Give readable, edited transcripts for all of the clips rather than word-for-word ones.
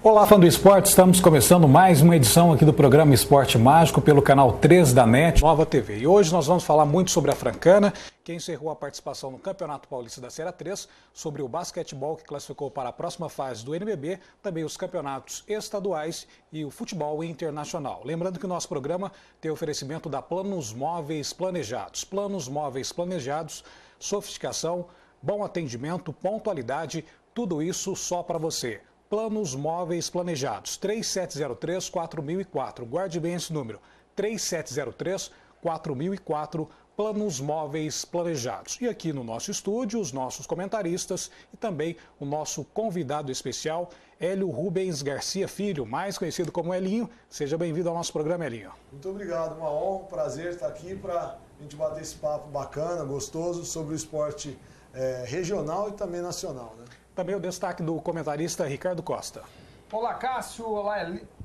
Olá, fã do esporte, estamos começando mais uma edição aqui do programa Esporte Mágico pelo canal 3 da NET, Nova TV. E hoje nós vamos falar muito sobre a Francana, que encerrou a participação no Campeonato Paulista da Série A3, sobre o basquetebol que classificou para a próxima fase do NBB, também os campeonatos estaduais e o futebol internacional. Lembrando que o nosso programa tem oferecimento da Planos Móveis Planejados. Planos Móveis Planejados, sofisticação, bom atendimento, pontualidade, tudo isso só para você. Planos Móveis Planejados, 3703-4004. Guarde bem esse número, 3703-4004, Planos Móveis Planejados. E aqui no nosso estúdio, os nossos comentaristas e também o nosso convidado especial, Hélio Rubens Garcia Filho, mais conhecido como Elinho. Seja bem-vindo ao nosso programa, Elinho. Muito obrigado, uma honra, um prazer estar aqui para a gente bater esse papo bacana, gostoso, sobre o esporte regional e também nacional, né? Também o destaque do comentarista Ricardo Costa. Olá, Cássio.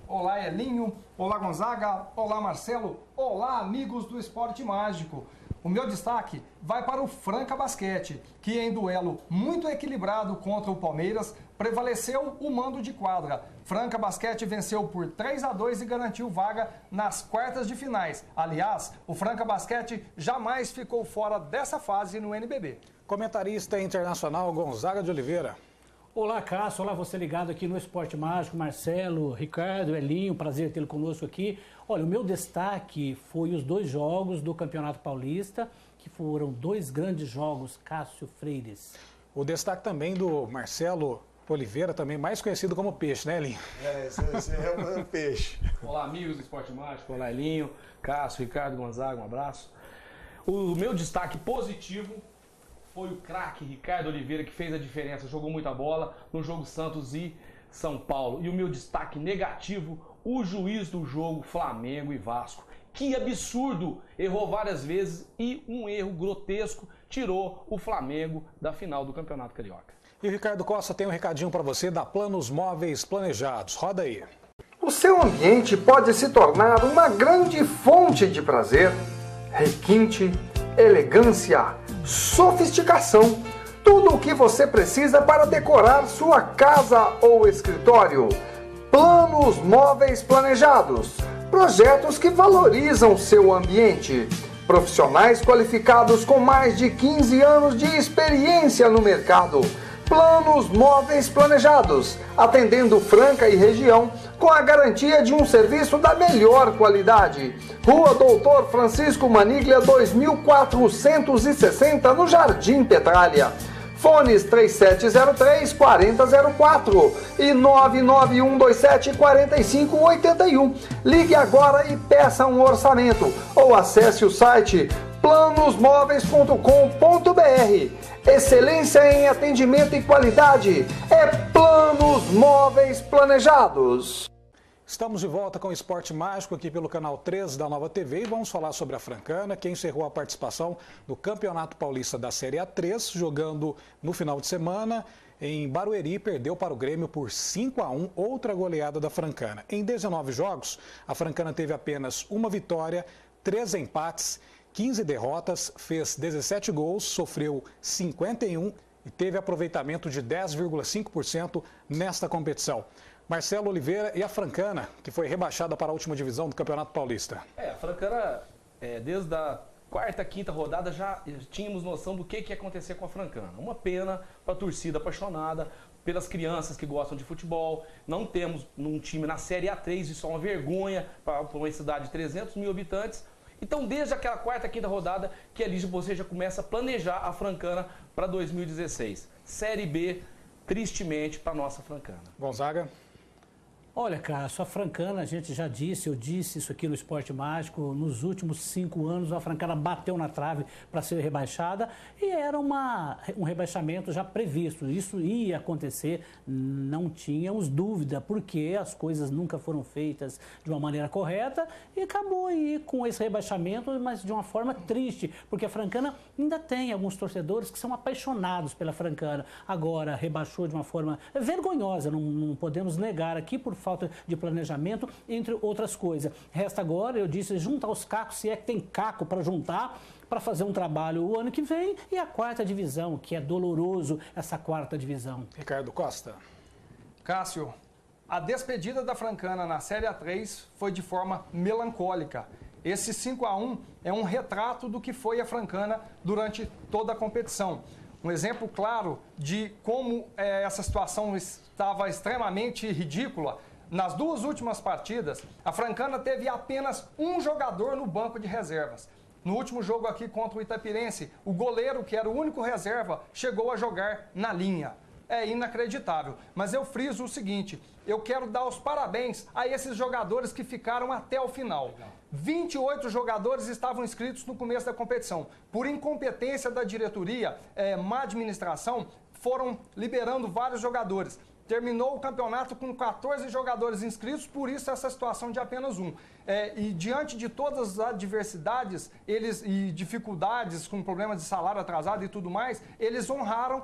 Olá, Elinho. Olá, Gonzaga. Olá, Marcelo. Olá, amigos do Esporte Mágico. O meu destaque vai para o Franca Basquete, que em duelo muito equilibrado contra o Palmeiras, prevaleceu o mando de quadra. Franca Basquete venceu por 3-2 e garantiu vaga nas quartas de finais. Aliás, o Franca Basquete jamais ficou fora dessa fase no NBB. Comentarista internacional Gonzaga de Oliveira. Olá, Cássio. Olá, você ligado aqui no Esporte Mágico. Marcelo, Ricardo, Elinho, prazer tê-lo conosco aqui. Olha, o meu destaque foi os 2 jogos do Campeonato Paulista, que foram 2 grandes jogos, Cássio Freires. O destaque também do Marcelo Oliveira, também mais conhecido como Peixe, né, Elinho? Esse é o Peixe. Olá, amigos do Esporte Mágico. Olá, Elinho, Cássio, Ricardo, Gonzaga, um abraço. O meu destaque positivo foi o craque Ricardo Oliveira, que fez a diferença, jogou muita bola no jogo Santos e São Paulo. E o meu destaque negativo, o juiz do jogo Flamengo e Vasco. Que absurdo! Errou várias vezes e um erro grotesco tirou o Flamengo da final do Campeonato Carioca. E o Ricardo Costa tem um recadinho para você da Planos Móveis Planejados. Roda aí. O seu ambiente pode se tornar uma grande fonte de prazer, requinte, elegância, sofisticação, tudo o que você precisa para decorar sua casa ou escritório. Planos Móveis Planejados, projetos que valorizam seu ambiente. Profissionais qualificados com mais de 15 anos de experiência no mercado. Planos Móveis Planejados, atendendo Franca e região, com a garantia de um serviço da melhor qualidade. Rua Doutor Francisco Maniglia, 2460, no Jardim Petralha. Fones 3703-4004 e 99127-4581. Ligue agora e peça um orçamento ou acesse o site planosmóveis.com.br. Excelência em atendimento e qualidade é Planos Móveis Planejados. Estamos de volta com o Esporte Mágico aqui pelo canal 3 da Nova TV e vamos falar sobre a Francana, que encerrou a participação no Campeonato Paulista da Série A3, jogando no final de semana em Barueri, perdeu para o Grêmio por 5-1, outra goleada da Francana. Em 19 jogos, a Francana teve apenas uma vitória, 3 empates, 15 derrotas, fez 17 gols, sofreu 51 e teve aproveitamento de 10,5% nesta competição. Marcelo Oliveira e a Francana, que foi rebaixada para a última divisão do Campeonato Paulista. A Francana, desde a quarta, quinta rodada, já tínhamos noção do que ia acontecer com a Francana. Uma pena para a torcida apaixonada, pelas crianças que gostam de futebol. Não temos um time na Série A3, isso é uma vergonha para uma cidade de 300 mil habitantes. Então, desde aquela quarta, quinta rodada, que ali você já começa a planejar a Francana para 2016. Série B, tristemente, para a nossa Francana. Gonzaga? Olha, Cássio, a Francana, a gente já disse, eu disse isso aqui no Esporte Mágico, nos últimos 5 anos a Francana bateu na trave para ser rebaixada e era um rebaixamento já previsto. Isso ia acontecer, não tínhamos dúvida, porque as coisas nunca foram feitas de uma maneira correta e acabou aí com esse rebaixamento, mas de uma forma triste, porque a Francana ainda tem alguns torcedores que são apaixonados pela Francana. Agora, rebaixou de uma forma vergonhosa, não podemos negar aqui, por falta de planejamento, entre outras coisas. Resta agora, eu disse, juntar os cacos, se é que tem caco para juntar, para fazer um trabalho o ano que vem, e a quarta divisão, que é doloroso essa quarta divisão. Ricardo Costa. Cássio, A despedida da Francana na Série A3 foi de forma melancólica. Esse 5-1 é um retrato do que foi a Francana durante toda a competição. Um exemplo claro de como essa situação estava extremamente ridícula. Nas 2 últimas partidas, a Francana teve apenas um jogador no banco de reservas. No último jogo aqui contra o Itapirense, o goleiro, que era o único reserva, chegou a jogar na linha. É inacreditável. Mas eu friso o seguinte, eu quero dar os parabéns a esses jogadores que ficaram até o final. Legal. 28 jogadores estavam inscritos no começo da competição. Por incompetência da diretoria, má administração, foram liberando vários jogadores. Terminou o campeonato com 14 jogadores inscritos, por isso essa situação de apenas um. E diante de todas as adversidades e dificuldades, com problemas de salário atrasado e tudo mais, eles honraram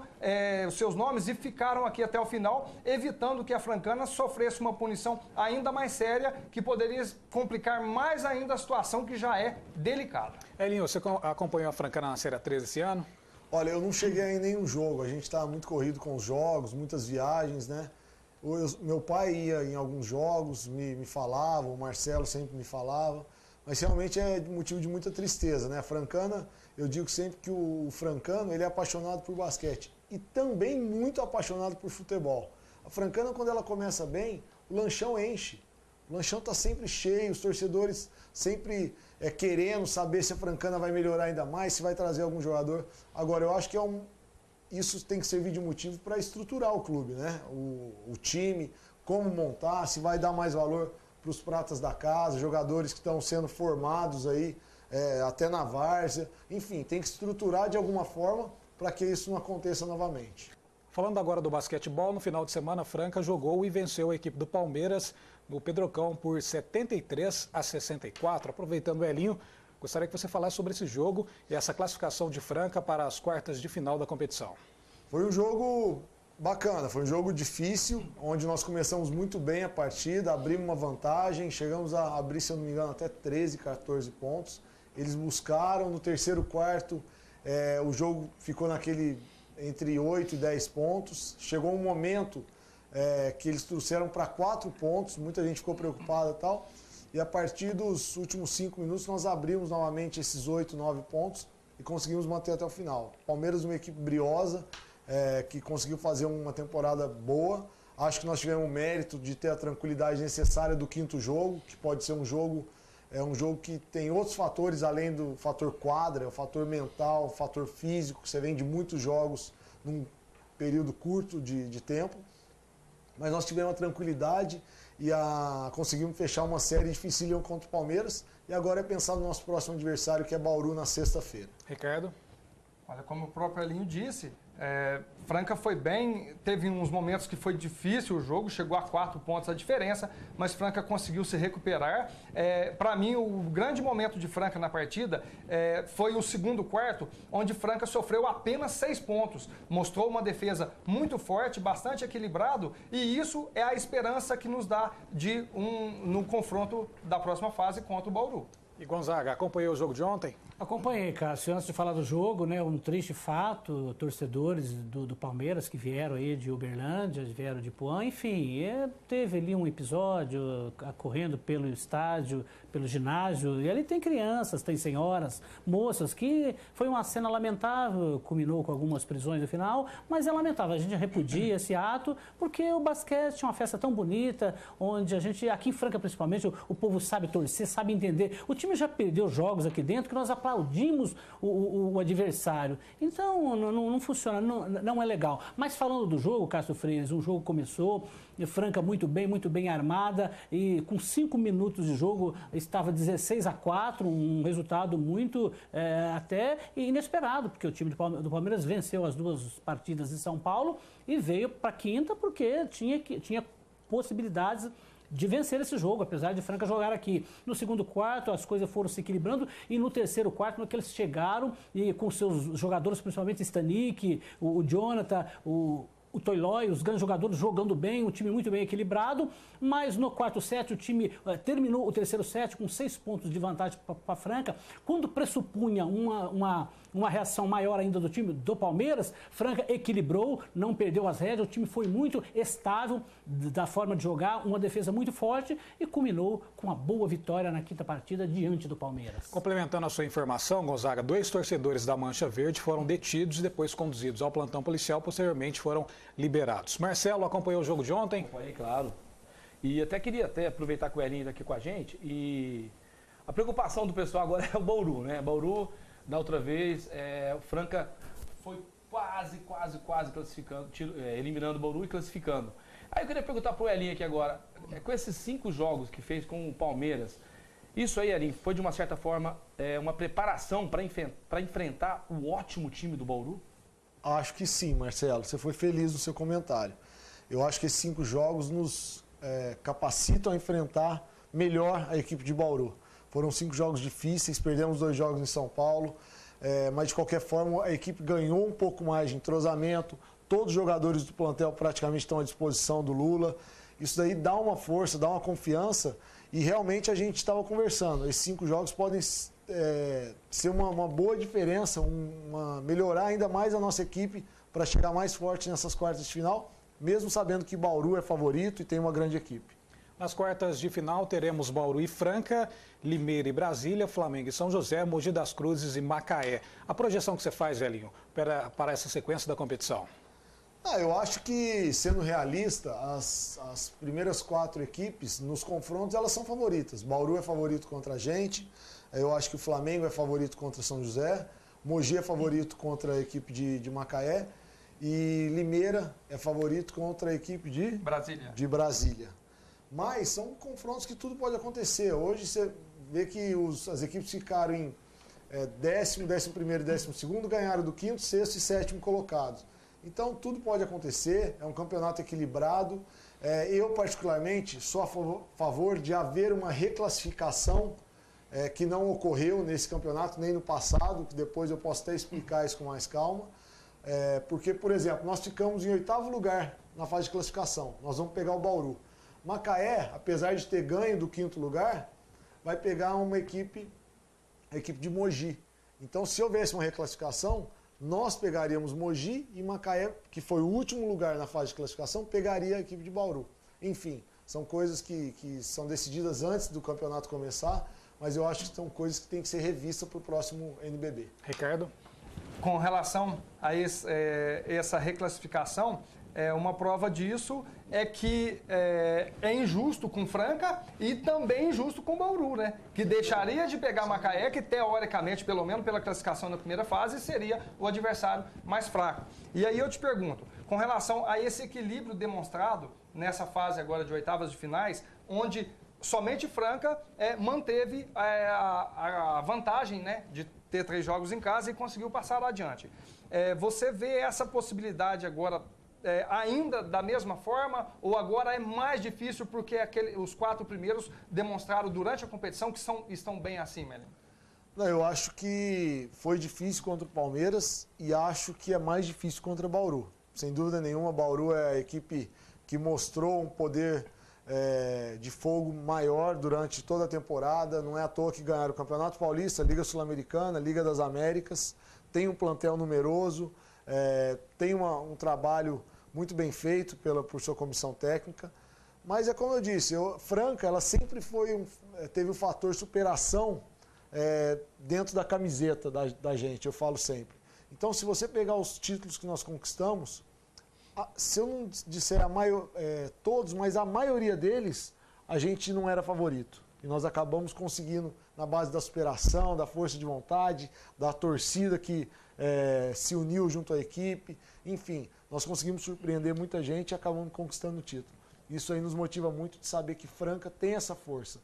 os seus nomes e ficaram aqui até o final, evitando que a Francana sofresse uma punição ainda mais séria, que poderia complicar mais ainda a situação que já é delicada. Elinho, você acompanhou a Francana na Série A3 esse ano? Olha, eu não cheguei em nenhum jogo, a gente está muito corrido com os jogos, muitas viagens, né? Meu pai ia em alguns jogos, me falava, o Marcelo sempre me falava, mas realmente é motivo de muita tristeza, né? A Francana, eu digo sempre que o francano, ele é apaixonado por basquete e também muito apaixonado por futebol. A Francana, quando ela começa bem, o lanchão enche. O lanchão está sempre cheio, os torcedores sempre querendo saber se a Francana vai melhorar ainda mais, se vai trazer algum jogador. Agora, eu acho que isso tem que servir de motivo para estruturar o clube, né? O time, como montar, se vai dar mais valor para os pratas da casa, jogadores que estão sendo formados aí, até na várzea. Enfim, tem que estruturar de alguma forma para que isso não aconteça novamente. Falando agora do basquetebol, no final de semana, a Franca jogou e venceu a equipe do Palmeiras no Pedrocão por 73-64. Aproveitando o Elinho, gostaria que você falasse sobre esse jogo e essa classificação de Franca para as quartas de final da competição. Foi um jogo bacana, foi um jogo difícil, onde nós começamos muito bem a partida, abrimos uma vantagem, chegamos a abrir, se eu não me engano, até 13, 14 pontos. Eles buscaram, no terceiro quarto, o jogo ficou naquele entre 8 e 10 pontos. Chegou um momento que eles trouxeram para 4 pontos, muita gente ficou preocupada e tal. E a partir dos últimos 5 minutos nós abrimos novamente esses 8, 9 pontos e conseguimos manter até o final. Palmeiras, uma equipe briosa, que conseguiu fazer uma temporada boa. Acho que nós tivemos o mérito de ter a tranquilidade necessária do quinto jogo, que pode ser um jogo que tem outros fatores além do fator quadra, o fator mental, o fator físico, que você vem de muitos jogos num período curto de tempo. Mas nós tivemos a tranquilidade e conseguimos fechar uma série dificílima contra o Palmeiras. E agora é pensar no nosso próximo adversário, que é Bauru, na sexta-feira. Ricardo? Olha, como o próprio Elinho disse, Franca foi bem, teve uns momentos que foi difícil o jogo, chegou a 4 pontos a diferença, mas Franca conseguiu se recuperar. Para mim, o grande momento de Franca na partida foi o segundo quarto, onde Franca sofreu apenas 6 pontos. Mostrou uma defesa muito forte, bastante equilibrado, e isso é a esperança que nos dá no confronto da próxima fase contra o Bauru. E Gonzaga, acompanhou o jogo de ontem? Acompanhei, Cássio. Antes de falar do jogo, né, um triste fato, torcedores do Palmeiras que vieram aí de Uberlândia, vieram de Puã, enfim, teve ali um episódio correndo pelo estádio, pelo ginásio, e ali tem crianças, tem senhoras, moças, que foi uma cena lamentável, culminou com algumas prisões no final, mas é lamentável, a gente repudia esse ato, porque o basquete é uma festa tão bonita, onde a gente, aqui em Franca principalmente, o povo sabe torcer, sabe entender. O time já perdeu jogos aqui dentro que nós aplaudimos o adversário. Então, não funciona, não é legal. Mas falando do jogo, Cássio Freires, o jogo começou, Franca muito bem armada, e com 5 minutos de jogo estava 16-4, um resultado muito até inesperado, porque o time do Palmeiras venceu as 2 partidas em São Paulo e veio para a quinta porque tinha possibilidades de vencer esse jogo, apesar de Franca jogar aqui. No segundo quarto, as coisas foram se equilibrando, e no terceiro quarto, no que eles chegaram, e com seus jogadores, principalmente Stanik, o Jonathan, o o Toilói, os grandes jogadores jogando bem, um time muito bem equilibrado, mas no quarto set o time terminou o terceiro set com 6 pontos de vantagem para a Franca. Quando pressupunha uma reação maior ainda do time do Palmeiras, Franca equilibrou, não perdeu as rédeas, o time foi muito estável da forma de jogar, uma defesa muito forte e culminou com uma boa vitória na quinta partida diante do Palmeiras. Complementando a sua informação, Gonzaga, 2 torcedores da Mancha Verde foram detidos e depois conduzidos ao plantão policial, posteriormente foram liberados. Marcelo, acompanhou o jogo de ontem? Acompanhei, claro. E queria aproveitar que o Elinho está aqui com a gente. E a preocupação do pessoal agora é o Bauru, né? Bauru, da outra vez, o Franca foi quase classificando, eliminando o Bauru e classificando. Aí eu queria perguntar para o Elinho aqui agora, com esses 5 jogos que fez com o Palmeiras, isso aí, Elinho, foi de uma certa forma uma preparação para enfrentar o ótimo time do Bauru? Acho que sim, Marcelo. Você foi feliz no seu comentário. Eu acho que esses 5 jogos nos capacitam a enfrentar melhor a equipe de Bauru. Foram 5 jogos difíceis, perdemos 2 jogos em São Paulo, mas de qualquer forma a equipe ganhou um pouco mais de entrosamento. Todos os jogadores do plantel praticamente estão à disposição do Lula. Isso daí dá uma força, dá uma confiança e realmente a gente estava conversando. Esses 5 jogos podem ser uma boa diferença, melhorar ainda mais a nossa equipe para chegar mais forte nessas quartas de final, mesmo sabendo que Bauru é favorito e tem uma grande equipe. Nas quartas de final teremos Bauru e Franca, Limeira e Brasília, Flamengo e São José, Mogi das Cruzes e Macaé. A projeção que você faz, Elinho, para essa sequência da competição? Eu acho que, sendo realista, as primeiras 4 equipes, nos confrontos, elas são favoritas. Bauru é favorito contra a gente, eu acho que o Flamengo é favorito contra São José, Mogi é favorito contra a equipe de Macaé e Limeira é favorito contra a equipe de Brasília. Mas são confrontos que tudo pode acontecer. Hoje você vê que as equipes ficaram em 10º, 11º e 12º, ganharam do 5º, 6º e 7º colocados. Então tudo pode acontecer, é um campeonato equilibrado. Eu particularmente sou a favor de haver uma reclassificação que não ocorreu nesse campeonato, nem no passado, que depois eu posso até explicar isso com mais calma. Porque, por exemplo, nós ficamos em 8º lugar na fase de classificação, nós vamos pegar o Bauru. Macaé, apesar de ter ganho do 5º lugar, vai pegar a equipe de Mogi. Então, se houvesse uma reclassificação, nós pegaríamos Mogi e Macaé, que foi o último lugar na fase de classificação, pegaria a equipe de Bauru. Enfim, são coisas que são decididas antes do campeonato começar, mas eu acho que são coisas que têm que ser revistas para o próximo NBB. Ricardo? Com relação a essa reclassificação, uma prova disso é que é injusto com Franca e também injusto com Bauru, né? Que deixaria de pegar Macaé, que teoricamente, pelo menos pela classificação na primeira fase, seria o adversário mais fraco. E aí eu te pergunto, com relação a esse equilíbrio demonstrado nessa fase agora de oitavas de finais, onde somente Franca manteve a vantagem, né, de ter 3 jogos em casa e conseguiu passar adiante. Você vê essa possibilidade agora ainda da mesma forma, ou agora é mais difícil porque os 4 primeiros demonstraram durante a competição que estão bem acima, Elinho? Não, eu acho que foi difícil contra o Palmeiras e acho que é mais difícil contra o Bauru. Sem dúvida nenhuma, Bauru é a equipe que mostrou um poder de fogo maior durante toda a temporada. Não é à toa que ganharam o Campeonato Paulista, Liga Sul-Americana, Liga das Américas. Tem um plantel numeroso, tem um trabalho muito bem feito por sua comissão técnica. Mas é como eu disse, Franca ela sempre teve um fator superação dentro da camiseta da gente, eu falo sempre. Então, se você pegar os títulos que nós conquistamos, se eu não disser todos, mas a maioria deles, a gente não era favorito. E nós acabamos conseguindo, na base da superação, da força de vontade, da torcida que se uniu junto à equipe. Enfim, nós conseguimos surpreender muita gente e acabamos conquistando o título. Isso aí nos motiva muito de saber que Franca tem essa força.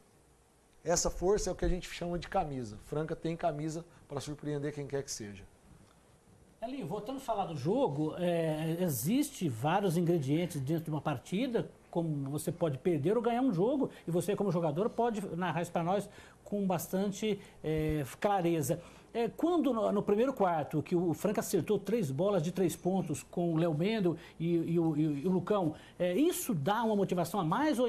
Essa força é o que a gente chama de camisa. Franca tem camisa para surpreender quem quer que seja. Elinho, voltando a falar do jogo, existe vários ingredientes dentro de uma partida, como você pode perder ou ganhar um jogo, e você como jogador pode narrar isso para nós com bastante clareza. Quando no primeiro quarto, que o Franca acertou 3 bolas de 3 pontos com o Léo Mendo e o Lucão, isso dá uma motivação a mais ou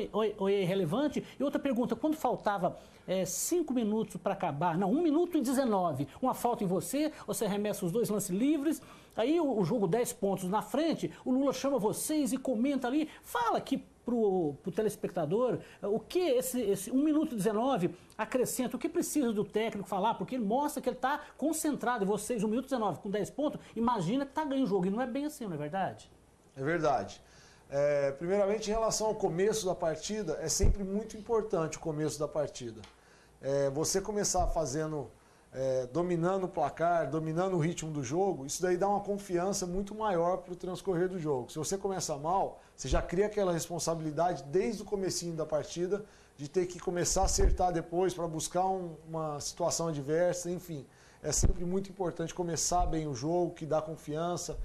é irrelevante? E outra pergunta, quando faltava 5 minutos para acabar, não, 1 minuto e 19, uma falta em você arremessa os 2 lances livres, aí o jogo 10 pontos na frente, o Lula chama vocês e comenta ali, fala que para o telespectador, o que esse 1 minuto e 19 acrescenta, o que precisa do técnico falar, porque ele mostra que ele está concentrado, e vocês, 1 minuto e 19 com 10 pontos, imagina que está ganhando o jogo, e não é bem assim, não é verdade? É verdade. Primeiramente, em relação ao começo da partida, é sempre muito importante o começo da partida. Você começar fazendo, dominando o placar, dominando o ritmo do jogo, isso daí dá uma confiança muito maior para o transcorrer do jogo. Se você começa mal, você já cria aquela responsabilidade desde o comecinho da partida, de ter que começar a acertar depois para buscar uma situação adversa, enfim. É sempre muito importante começar bem o jogo, que dá confiança,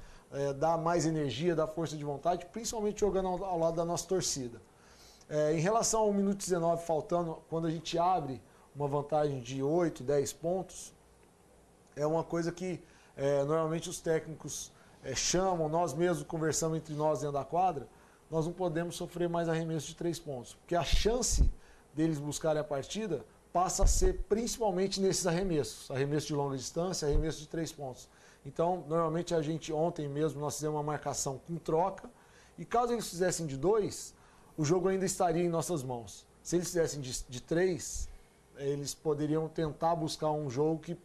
dá mais energia, dá força de vontade, principalmente jogando ao lado da nossa torcida. Em relação ao 1 minuto e 19 faltando, quando a gente abre uma vantagem de 8, 10 pontos, é uma coisa que normalmente os técnicos chamam, nós mesmos conversamos entre nós dentro da quadra, nós não podemos sofrer mais arremesso de 3 pontos, porque a chance deles buscarem a partida passa a ser principalmente nesses arremessos, arremesso de longa distância, arremesso de 3 pontos. Então, normalmente ontem mesmo, nós fizemos uma marcação com troca, e caso eles fizessem de 2, o jogo ainda estaria em nossas mãos. Se eles fizessem de 3, eles poderiam tentar buscar um jogo que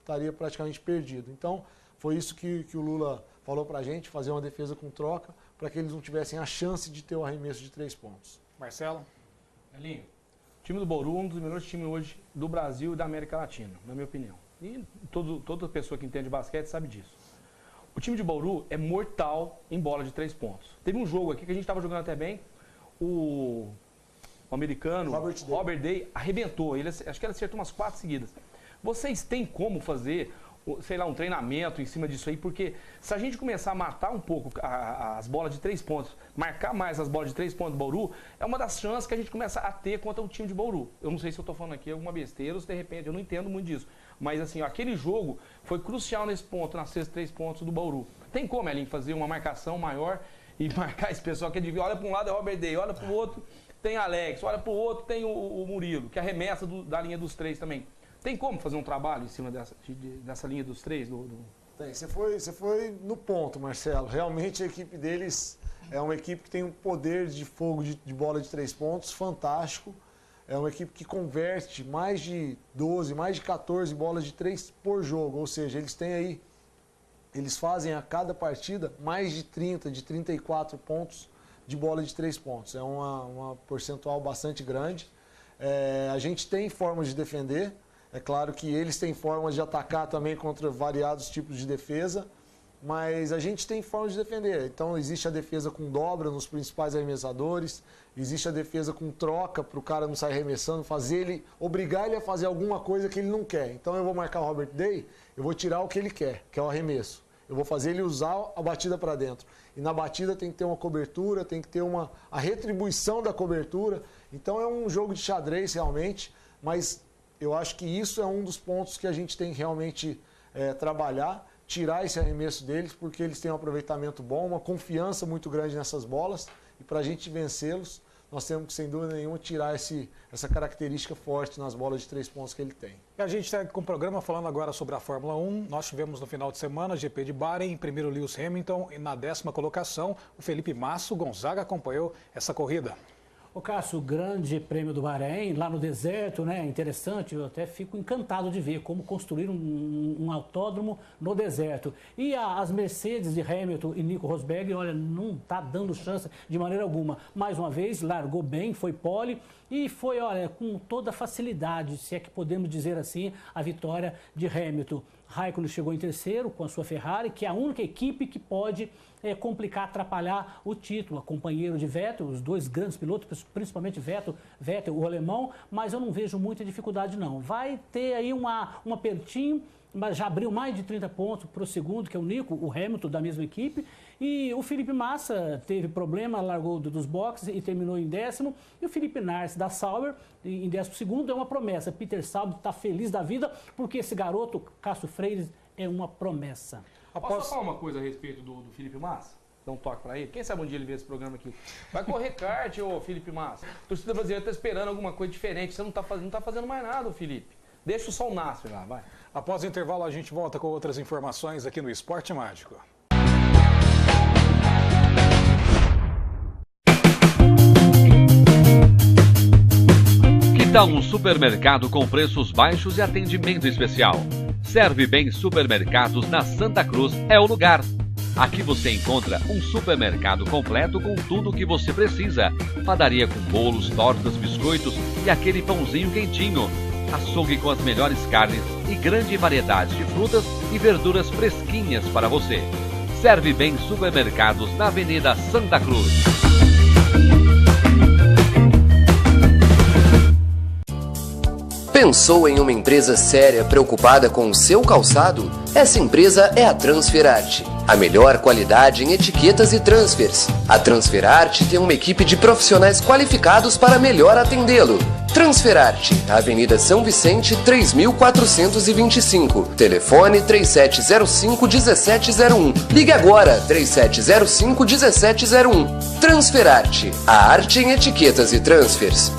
estaria praticamente perdido. Então, foi isso que o Lula falou pra gente, fazer uma defesa com troca, para que eles não tivessem a chance de ter o arremesso de 3 pontos. Marcelo? Elinho, o time do Bauru é um dos melhores times hoje do Brasil e da América Latina, na minha opinião. E toda pessoa que entende basquete sabe disso. O time de Bauru é mortal em bola de 3 pontos. Teve um jogo aqui que a gente estava jogando até bem, o americano, Robert Day, arrebentou. Acho que ele acertou umas 4 seguidas. Vocês têm como fazer, sei lá, um treinamento em cima disso aí? Porque se a gente começar a matar um pouco as bolas de 3 pontos, marcar mais as bolas de 3 pontos do Bauru, é uma das chances que a gente começa a ter contra o time de Bauru. Eu não sei se eu estou falando aqui alguma besteira ou se de repente, eu não entendo muito disso. Mas assim, aquele jogo foi crucial nesse ponto, nas 3 pontos do Bauru. Tem como, Elinho, fazer uma marcação maior e marcar esse pessoal que olha para um lado é Robert Day, olha para o outro tem Alex, olha para o outro tem o Murilo, que arremessa da linha dos 3 também. Tem como fazer um trabalho em cima dessa linha dos 3? Tem, você foi no ponto, Marcelo. Realmente a equipe deles é uma equipe que tem um poder de fogo de bola de 3 pontos fantástico. É uma equipe que converte mais de 12, mais de 14 bolas de 3 por jogo. Ou seja, eles fazem a cada partida mais de 30, de 34 pontos de bola de 3 pontos. É uma percentual bastante grande. A gente tem formas de defender. É claro que eles têm formas de atacar também contra variados tipos de defesa, mas a gente tem formas de defender. Então existe a defesa com dobra nos principais arremessadores, existe a defesa com troca para o cara não sair arremessando, obrigar ele a fazer alguma coisa que ele não quer. Então eu vou marcar o Robert Day, eu vou tirar o que ele quer, que é o arremesso. Eu vou fazer ele usar a batida para dentro. E na batida tem que ter uma cobertura, tem que ter a retribuição da cobertura. Então é um jogo de xadrez realmente, mas eu acho que isso é um dos pontos que a gente tem que realmente trabalhar, tirar esse arremesso deles, porque eles têm um aproveitamento bom, uma confiança muito grande nessas bolas, e para a gente vencê-los, nós temos que, sem dúvida nenhuma, tirar essa característica forte nas bolas de 3 pontos que ele tem. E a gente segue com o programa falando agora sobre a Fórmula 1. Nós tivemos no final de semana GP de Bahrein, em primeiro Lewis Hamilton, e na 10ª colocação, o Felipe Massa. O Gonzaga acompanhou essa corrida. O Cássio, o grande prêmio do Bahrein, lá no deserto, né? Interessante, eu até fico encantado de ver como construir um autódromo no deserto. E as Mercedes de Hamilton e Nico Rosberg, olha, não está dando chance de maneira alguma. Mais uma vez, largou bem, foi pole e foi, olha, com toda facilidade, se é que podemos dizer assim, a vitória de Hamilton. Raikkonen chegou em terceiro com a sua Ferrari, que é a única equipe que pode complicar, atrapalhar o título. A companheiro de Vettel, os 2 grandes pilotos, principalmente Vettel, o alemão, mas eu não vejo muita dificuldade não. Vai ter aí um apertinho mas já abriu mais de 30 pontos para o segundo, que é o Nico, o Hamilton, da mesma equipe. E o Felipe Massa teve problema, largou dos boxes e terminou em 10º. E o Felipe Narce, da Sauber, em 12º, é uma promessa. Peter Sauber está feliz da vida, porque esse garoto, Cássio Freire, é uma promessa. Posso falar uma coisa a respeito do Felipe Massa? Dá um toque pra ele. Quem sabe um dia ele vê esse programa aqui. Vai correr kart, ô Felipe Massa. A torcida brasileira tá esperando alguma coisa diferente. Você não tá fazendo mais nada, ô Felipe. Deixa o sol nascer lá, vai. Após o intervalo, a gente volta com outras informações aqui no Esporte Mágico. Que tal um supermercado com preços baixos e atendimento especial? Serve Bem Supermercados na Santa Cruz é o lugar. Aqui você encontra um supermercado completo com tudo o que você precisa. Padaria com bolos, tortas, biscoitos e aquele pãozinho quentinho. Açougue com as melhores carnes e grande variedade de frutas e verduras fresquinhas para você. Serve Bem Supermercados na Avenida Santa Cruz. Pensou em uma empresa séria preocupada com o seu calçado? Essa empresa é a Transferarte. A melhor qualidade em etiquetas e transfers. A Transferarte tem uma equipe de profissionais qualificados para melhor atendê-lo. Transferarte, Avenida São Vicente, 3425. Telefone 3705-1701. Ligue agora, 3705-1701. Transferarte, a arte em etiquetas e transfers.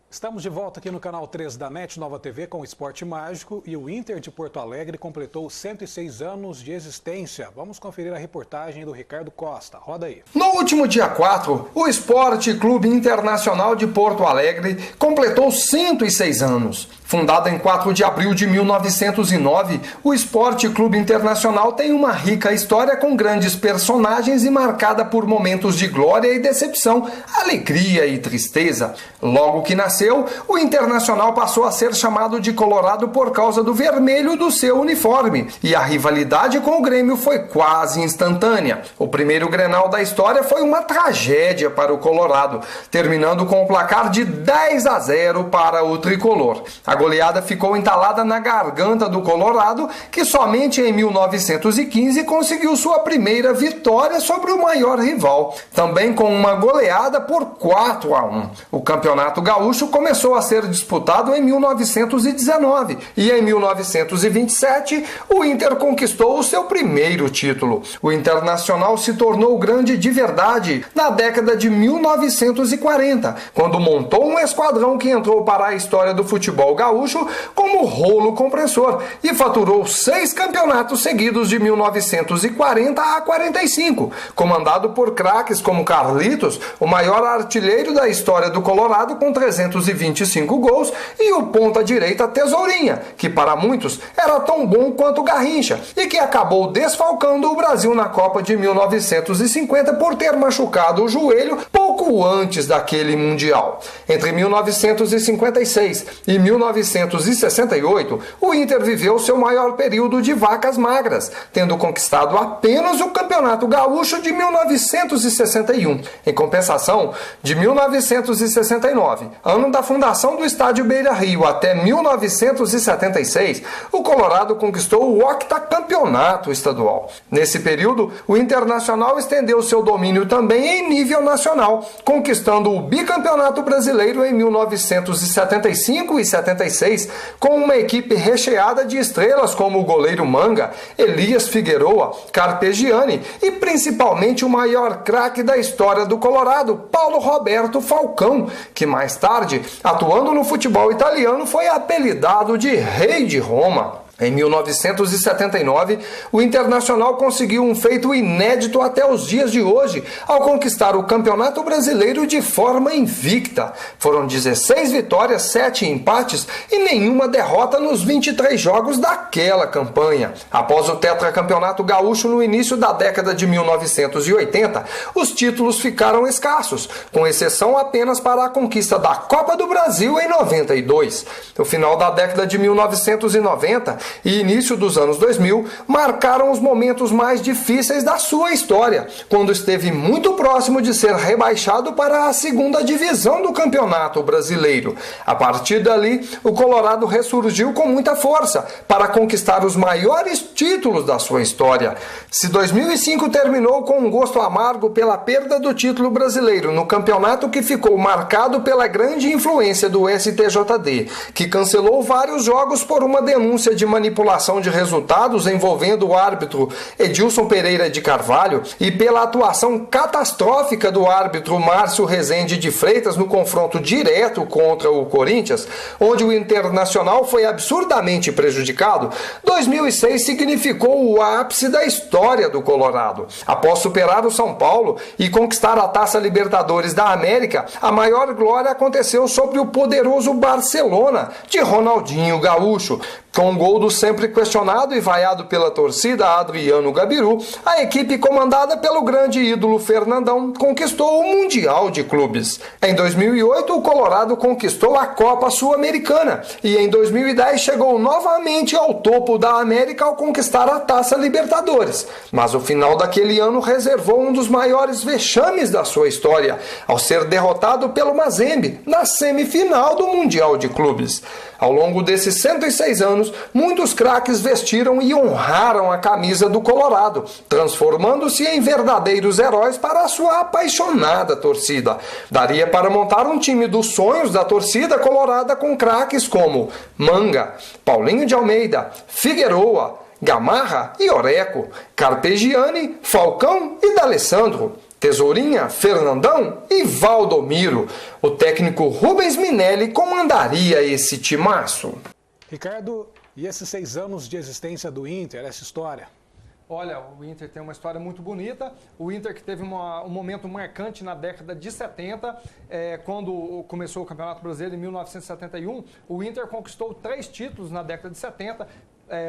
Estamos de volta aqui no canal 3 da NET Nova TV com o Esporte Mágico e o Inter de Porto Alegre completou 106 anos de existência. Vamos conferir a reportagem do Ricardo Costa. Roda aí. No último dia 4, o Esporte Clube Internacional de Porto Alegre completou 106 anos. Fundado em 4 de abril de 1909, o Esporte Clube Internacional tem uma rica história com grandes personagens e marcada por momentos de glória e decepção, alegria e tristeza. Logo que nasceu, o Internacional passou a ser chamado de Colorado por causa do vermelho do seu uniforme, e a rivalidade com o Grêmio foi quase instantânea. O primeiro Grenal da história foi uma tragédia para o Colorado, terminando com o placar de 10-0 para o tricolor. A goleada ficou entalada na garganta do Colorado, que somente em 1915 conseguiu sua primeira vitória sobre o maior rival, também com uma goleada por 4-1. O Campeonato Gaúcho começou a ser disputado em 1919 e em 1927 o Inter conquistou o seu primeiro título. O Internacional se tornou grande de verdade na década de 1940, quando montou um esquadrão que entrou para a história do futebol gaúcho como rolo compressor e faturou 6 campeonatos seguidos de 1940 a 45, comandado por craques como Carlitos, o maior artilheiro da história do Colorado com 325 gols, e o ponta-direita Tesourinha, que para muitos era tão bom quanto Garrincha e que acabou desfalcando o Brasil na Copa de 1950 por ter machucado o joelho pouco antes daquele Mundial. Entre 1956 e 1968, o Inter viveu seu maior período de vacas magras, tendo conquistado apenas o Campeonato Gaúcho de 1961. Em compensação, de 1969, ano da fundação do Estádio Beira-Rio, até 1976, o Colorado conquistou o octacampeonato estadual. Nesse período, o Internacional estendeu seu domínio também em nível nacional, conquistando o bicampeonato brasileiro em 1975 e 76, com uma equipe recheada de estrelas como o goleiro Manga, Elias Figueroa, Carpegiani e principalmente o maior craque da história do Colorado, Paulo Roberto Falcão, que mais tarde, atuando no futebol italiano, foi apelidado de Rei de Roma. Em 1979, o Internacional conseguiu um feito inédito até os dias de hoje, ao conquistar o Campeonato Brasileiro de forma invicta. Foram 16 vitórias, 7 empates e nenhuma derrota nos 23 jogos daquela campanha. Após o tetracampeonato gaúcho no início da década de 1980, os títulos ficaram escassos, com exceção apenas para a conquista da Copa do Brasil em 92. No final da década de 1990, e início dos anos 2000 marcaram os momentos mais difíceis da sua história, quando esteve muito próximo de ser rebaixado para a segunda divisão do Campeonato Brasileiro. A partir dali, o Colorado ressurgiu com muita força para conquistar os maiores títulos da sua história. Se 2005 terminou com um gosto amargo pela perda do título brasileiro no campeonato que ficou marcado pela grande influência do STJD, que cancelou vários jogos por uma denúncia de manipulação de resultados envolvendo o árbitro Edilson Pereira de Carvalho e pela atuação catastrófica do árbitro Márcio Rezende de Freitas no confronto direto contra o Corinthians, onde o Internacional foi absurdamente prejudicado, 2006 significou o ápice da história do Colorado. Após superar o São Paulo e conquistar a Taça Libertadores da América, a maior glória aconteceu sobre o poderoso Barcelona de Ronaldinho Gaúcho. Com o gol do sempre questionado e vaiado pela torcida Adriano Gabiru, a equipe comandada pelo grande ídolo Fernandão conquistou o Mundial de Clubes. Em 2008, o Colorado conquistou a Copa Sul-Americana e em 2010 chegou novamente ao topo da América ao conquistar a Taça Libertadores. Mas o final daquele ano reservou um dos maiores vexames da sua história, ao ser derrotado pelo Mazembe na semifinal do Mundial de Clubes. Ao longo desses 106 anos, muitos craques vestiram e honraram a camisa do Colorado, transformando-se em verdadeiros heróis para a sua apaixonada torcida. Daria para montar um time dos sonhos da torcida colorada com craques como Manga, Paulinho de Almeida, Figueroa, Gamarra e Oreco, Carpegiani, Falcão e D'Alessandro, Tesourinha, Fernandão e Valdomiro. O técnico Rubens Minelli comandaria esse timaço. Ricardo, e esses 6 anos de existência do Inter, essa história? Olha, o Inter tem uma história muito bonita. O Inter que teve um momento marcante na década de 70, quando começou o Campeonato Brasileiro em 1971. O Inter conquistou 3 títulos na década de 70.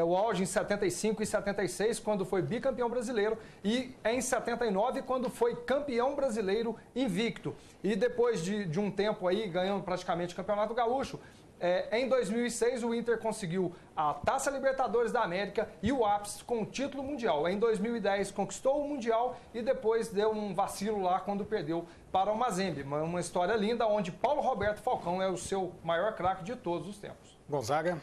O auge em 75 e 76, quando foi bicampeão brasileiro, e em 79, quando foi campeão brasileiro invicto. E depois de um tempo aí, ganhando praticamente o Campeonato Gaúcho, em 2006 o Inter conseguiu a Taça Libertadores da América e o ápice com o título mundial. Em 2010 conquistou o Mundial e depois deu um vacilo lá quando perdeu para o Mazembe. Uma história linda onde Paulo Roberto Falcão é o seu maior craque de todos os tempos. Gonzaga?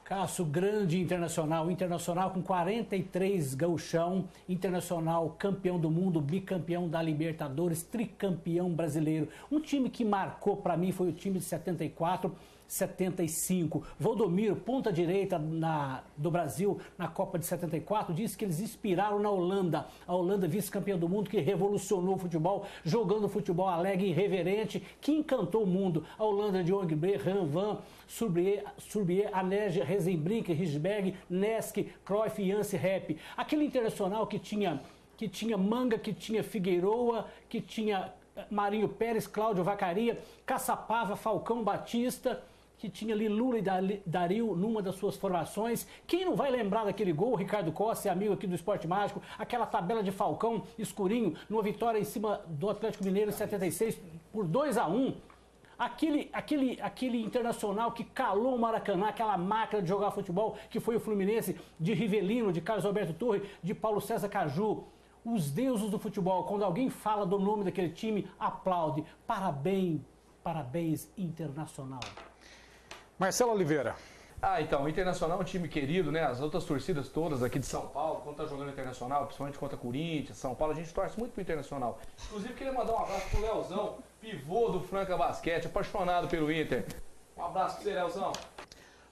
Cássio, grande Internacional com 43 gauchão, Internacional campeão do mundo, bicampeão da Libertadores, tricampeão brasileiro. Um time que marcou para mim foi o time de 74, 75. Valdomiro, ponta direita do Brasil na Copa de 74, disse que eles inspiraram na Holanda. A Holanda, vice-campeã do mundo, que revolucionou o futebol, jogando futebol alegre e irreverente, que encantou o mundo. A Holanda de Ongbré, Ranvan, Surbier, Anerge, Rezenbrink, Risberg, Nesk, Cruyff e Janse Rep. Aquele Internacional que tinha Manga, que tinha Figueroa, que tinha Marinho Pérez, Cláudio Vacaria, Caçapava, Falcão Batista, que tinha ali Lula e Dario numa das suas formações. Quem não vai lembrar daquele gol? Ricardo Costa, amigo aqui do Esporte Mágico, aquela tabela de Falcão escurinho, numa vitória em cima do Atlético Mineiro em 76 por 2-1. Aquele Internacional que calou o Maracanã, aquela máquina de jogar futebol que foi o Fluminense, de Rivelino, de Carlos Alberto Torre, de Paulo César Caju. Os deuses do futebol, quando alguém fala do nome daquele time, aplaude. Parabéns, Internacional. Marcelo Oliveira. Então, o Internacional é um time querido, né? As outras torcidas todas aqui de São Paulo, quando tá jogando Internacional, principalmente contra Corinthians, São Paulo, a gente torce muito pro Internacional. Inclusive, queria mandar um abraço pro Leozão, pivô do Franca Basquete, apaixonado pelo Inter. Um abraço pra você, Leozão.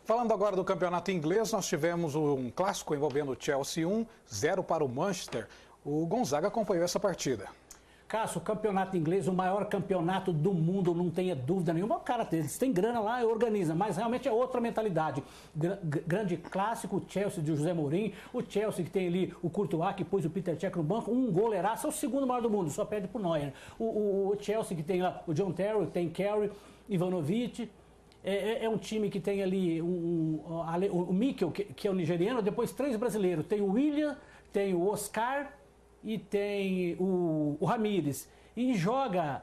Falando agora do campeonato inglês, nós tivemos um clássico envolvendo o Chelsea 1-0 para o Manchester. O Gonzaga acompanhou essa partida. Cássio, o campeonato inglês, o maior campeonato do mundo, não tenha dúvida nenhuma. O cara, eles têm grana lá e organiza, mas realmente é outra mentalidade. Grande clássico, o Chelsea de José Mourinho, o Chelsea que tem ali o Courtois, que pôs o Peter Cech no banco, um goleiraço, é o segundo maior do mundo, só perde pro Neuer. O Chelsea que tem lá o John Terry, tem Kerry, Ivanovic. É um time que tem ali o Mikel, que é o nigeriano, depois 3 brasileiros. Tem o William, tem o Oscar e tem o Ramires. E joga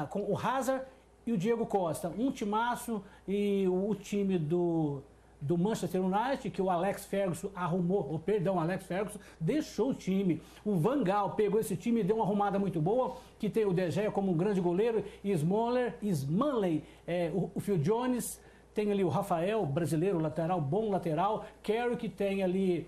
com o Hazard e o Diego Costa. Um timaço, e o time do do Manchester United, que o Alex Ferguson o Alex Ferguson deixou o time. O Van Gaal pegou esse time e deu uma arrumada muito boa, que tem o De Gea como um grande goleiro, Smalling, o Phil Jones, tem ali o Rafael, brasileiro, lateral, bom lateral, Carrick, tem ali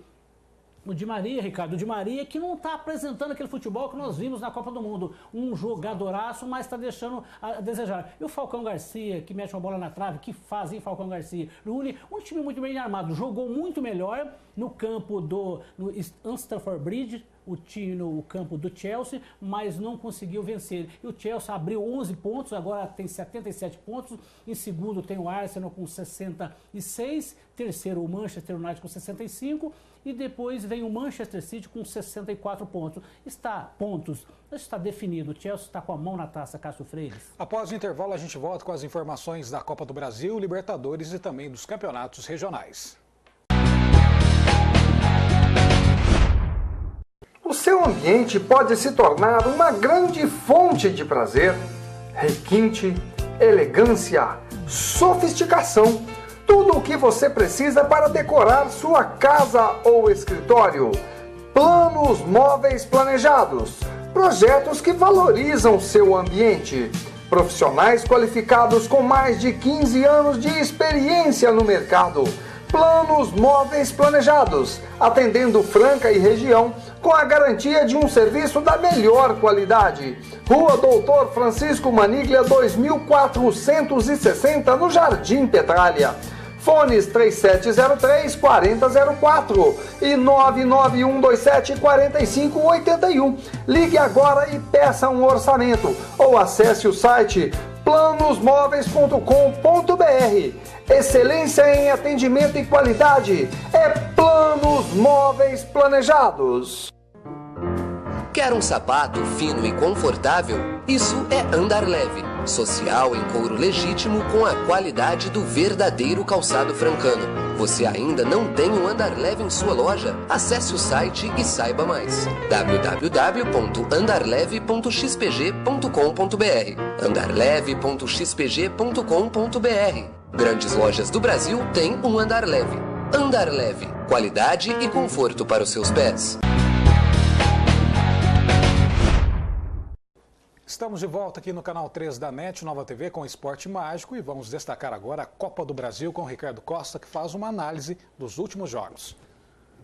o Di Maria, Ricardo, o Di Maria, que não está apresentando aquele futebol que nós vimos na Copa do Mundo. Um jogadoraço, mas está deixando a desejar. E o Falcão Garcia, que mete uma bola na trave, que faz, hein, Falcão Garcia? Rooney, um time muito bem armado, jogou muito melhor no campo no Stamford Bridge, no campo do Chelsea, mas não conseguiu vencer. E o Chelsea abriu 11 pontos, agora tem 77 pontos. Em segundo tem o Arsenal com 66, terceiro o Manchester United com 65 e depois vem o Manchester City com 64 pontos. Está definido. O Chelsea está com a mão na taça, Cássio Freire. Após o intervalo, a gente volta com as informações da Copa do Brasil, Libertadores e também dos campeonatos regionais. O seu ambiente pode se tornar uma grande fonte de prazer, requinte, elegância, sofisticação. Tudo o que você precisa para decorar sua casa ou escritório. Planos móveis planejados. Projetos que valorizam seu ambiente. Profissionais qualificados com mais de 15 anos de experiência no mercado. Planos móveis planejados, atendendo Franca e região, com a garantia de um serviço da melhor qualidade. Rua Doutor Francisco Maniglia, 2460, no Jardim Petralha. Fones 3703-4004 e 99127-4581. Ligue agora e peça um orçamento ou acesse o site planosmóveis.com.br. Excelência em atendimento e qualidade é Planos Móveis Planejados. Quer um sapato fino e confortável? Isso é Andar Leve. Social em couro legítimo com a qualidade do verdadeiro calçado francano. Você ainda não tem um Andar Leve em sua loja? Acesse o site e saiba mais. www.andarleve.xpg.com.br andarleve.xpg.com.br Grandes lojas do Brasil têm um Andar Leve. Andar Leve. Qualidade e conforto para os seus pés. Estamos de volta aqui no canal 3 da NET, Nova TV, com Esporte Mágico, e vamos destacar agora a Copa do Brasil com o Ricardo Costa, que faz uma análise dos últimos jogos.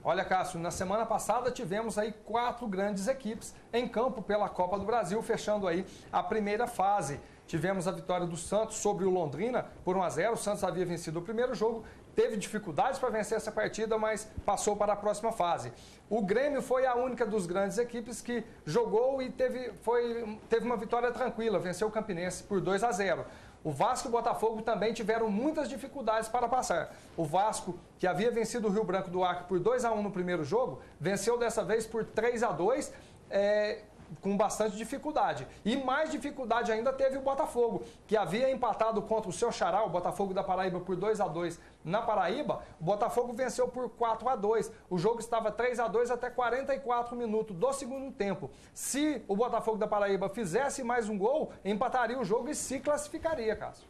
Olha, Cássio, na semana passada tivemos aí 4 grandes equipes em campo pela Copa do Brasil, fechando aí a primeira fase. Tivemos a vitória do Santos sobre o Londrina por 1-0, o Santos havia vencido o primeiro jogo, teve dificuldades para vencer essa partida, mas passou para a próxima fase. O Grêmio foi a única dos grandes equipes que jogou e teve uma vitória tranquila, venceu o Campinense por 2-0. O Vasco e o Botafogo também tiveram muitas dificuldades para passar. O Vasco, que havia vencido o Rio Branco do Acre por 2-1 no primeiro jogo, venceu dessa vez por 3-2, com bastante dificuldade. E mais dificuldade ainda teve o Botafogo, que havia empatado contra o seu xará, o Botafogo da Paraíba, por 2-2 na Paraíba. O Botafogo venceu por 4-2. O jogo estava 3-2 até 44 minutos do segundo tempo. Se o Botafogo da Paraíba fizesse mais um gol, empataria o jogo e se classificaria, Cássio.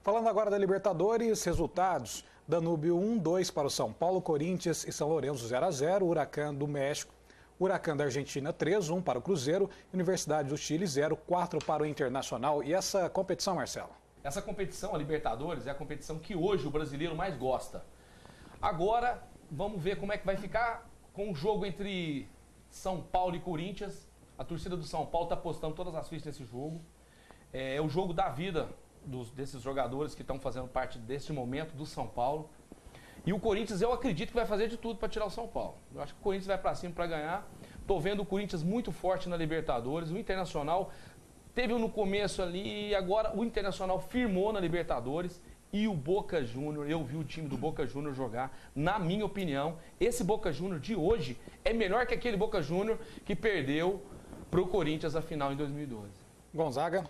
Falando agora da Libertadores, resultados: Danúbio 1-2 para o São Paulo, Corinthians e São Lourenço 0-0, Huracán do México, Huracán da Argentina 3-1 para o Cruzeiro, Universidade do Chile 0-4 para o Internacional. E essa competição, Marcelo? Essa competição, a Libertadores, é a competição que hoje o brasileiro mais gosta. Agora, vamos ver como é que vai ficar com o jogo entre São Paulo e Corinthians. A torcida do São Paulo está apostando todas as fichas nesse jogo. É o jogo da vida desses jogadores que estão fazendo parte deste momento do São Paulo. E o Corinthians, eu acredito que vai fazer de tudo para tirar o São Paulo. Eu acho que o Corinthians vai para cima para ganhar. Estou vendo o Corinthians muito forte na Libertadores. O Internacional teve no começo ali, e agora o Internacional firmou na Libertadores. E o Boca Júnior, eu vi o time do Boca Júnior jogar. Na minha opinião, esse Boca Júnior de hoje é melhor que aquele Boca Júnior que perdeu para o Corinthians a final em 2012. Gonzaga?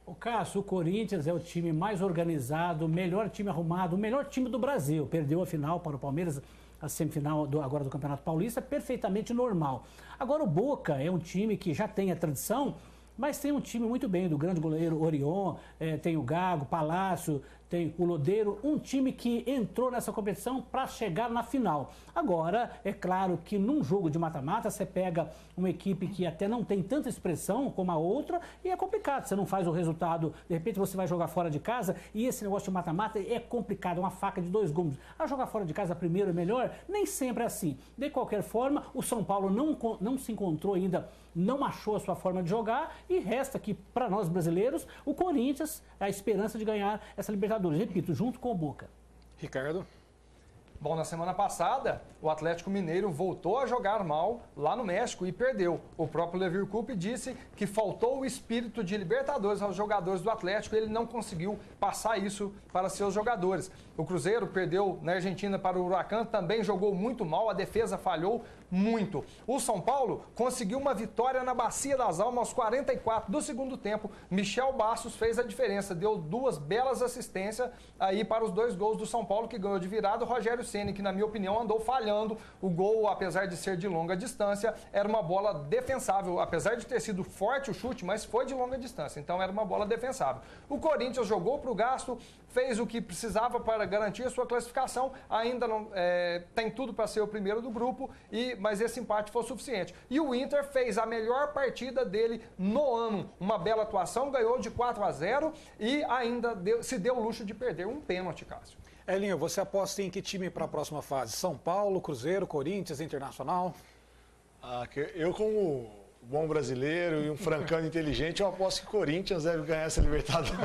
O Cássio, o Corinthians é o time mais organizado, o melhor time arrumado, o melhor time do Brasil. Perdeu a final para o Palmeiras, a semifinal agora do Campeonato Paulista, perfeitamente normal. Agora o Boca é um time que já tem a tradição, mas tem um time muito bem, do grande goleiro Orion, tem o Gago, Palácio, tem o Lodeiro, um time que entrou nessa competição para chegar na final. Agora, é claro que num jogo de mata-mata, você pega uma equipe que até não tem tanta expressão como a outra e é complicado. Você não faz o resultado, de repente você vai jogar fora de casa e esse negócio de mata-mata é complicado, é uma faca de dois gumes. A jogar fora de casa primeiro é melhor? Nem sempre é assim. De qualquer forma, o São Paulo não se encontrou ainda, não achou a sua forma de jogar e resta aqui para nós brasileiros o Corinthians, a esperança de ganhar essa Libertadores. Repito, junto com o Boca. Ricardo? Bom, na semana passada, o Atlético Mineiro voltou a jogar mal lá no México e perdeu. O próprio Levir Coupe disse que faltou o espírito de Libertadores aos jogadores do Atlético e ele não conseguiu passar isso para seus jogadores. O Cruzeiro perdeu na Argentina para o Huracan, também jogou muito mal, a defesa falhou muito. O São Paulo conseguiu uma vitória na Bacia das Almas aos 44 do segundo tempo. Michel Bastos fez a diferença, deu 2 belas assistências aí para os 2 gols do São Paulo, que ganhou de virada. O Rogério Ceni, que na minha opinião andou falhando. O gol, apesar de ser de longa distância, era uma bola defensável, apesar de ter sido forte o chute, mas foi de longa distância, então era uma bola defensável. O Corinthians jogou para o gasto, fez o que precisava para garantir a sua classificação, ainda não tem tudo para ser o primeiro do grupo, mas esse empate foi suficiente. E o Inter fez a melhor partida dele no ano, uma bela atuação, ganhou de 4-0 e ainda se deu o luxo de perder um pênalti, Cássio. Elinho, você aposta em que time para a próxima fase? São Paulo, Cruzeiro, Corinthians, Internacional? Eu, como bom brasileiro e um francano inteligente, eu aposto que o Corinthians deve ganhar essa Libertadores.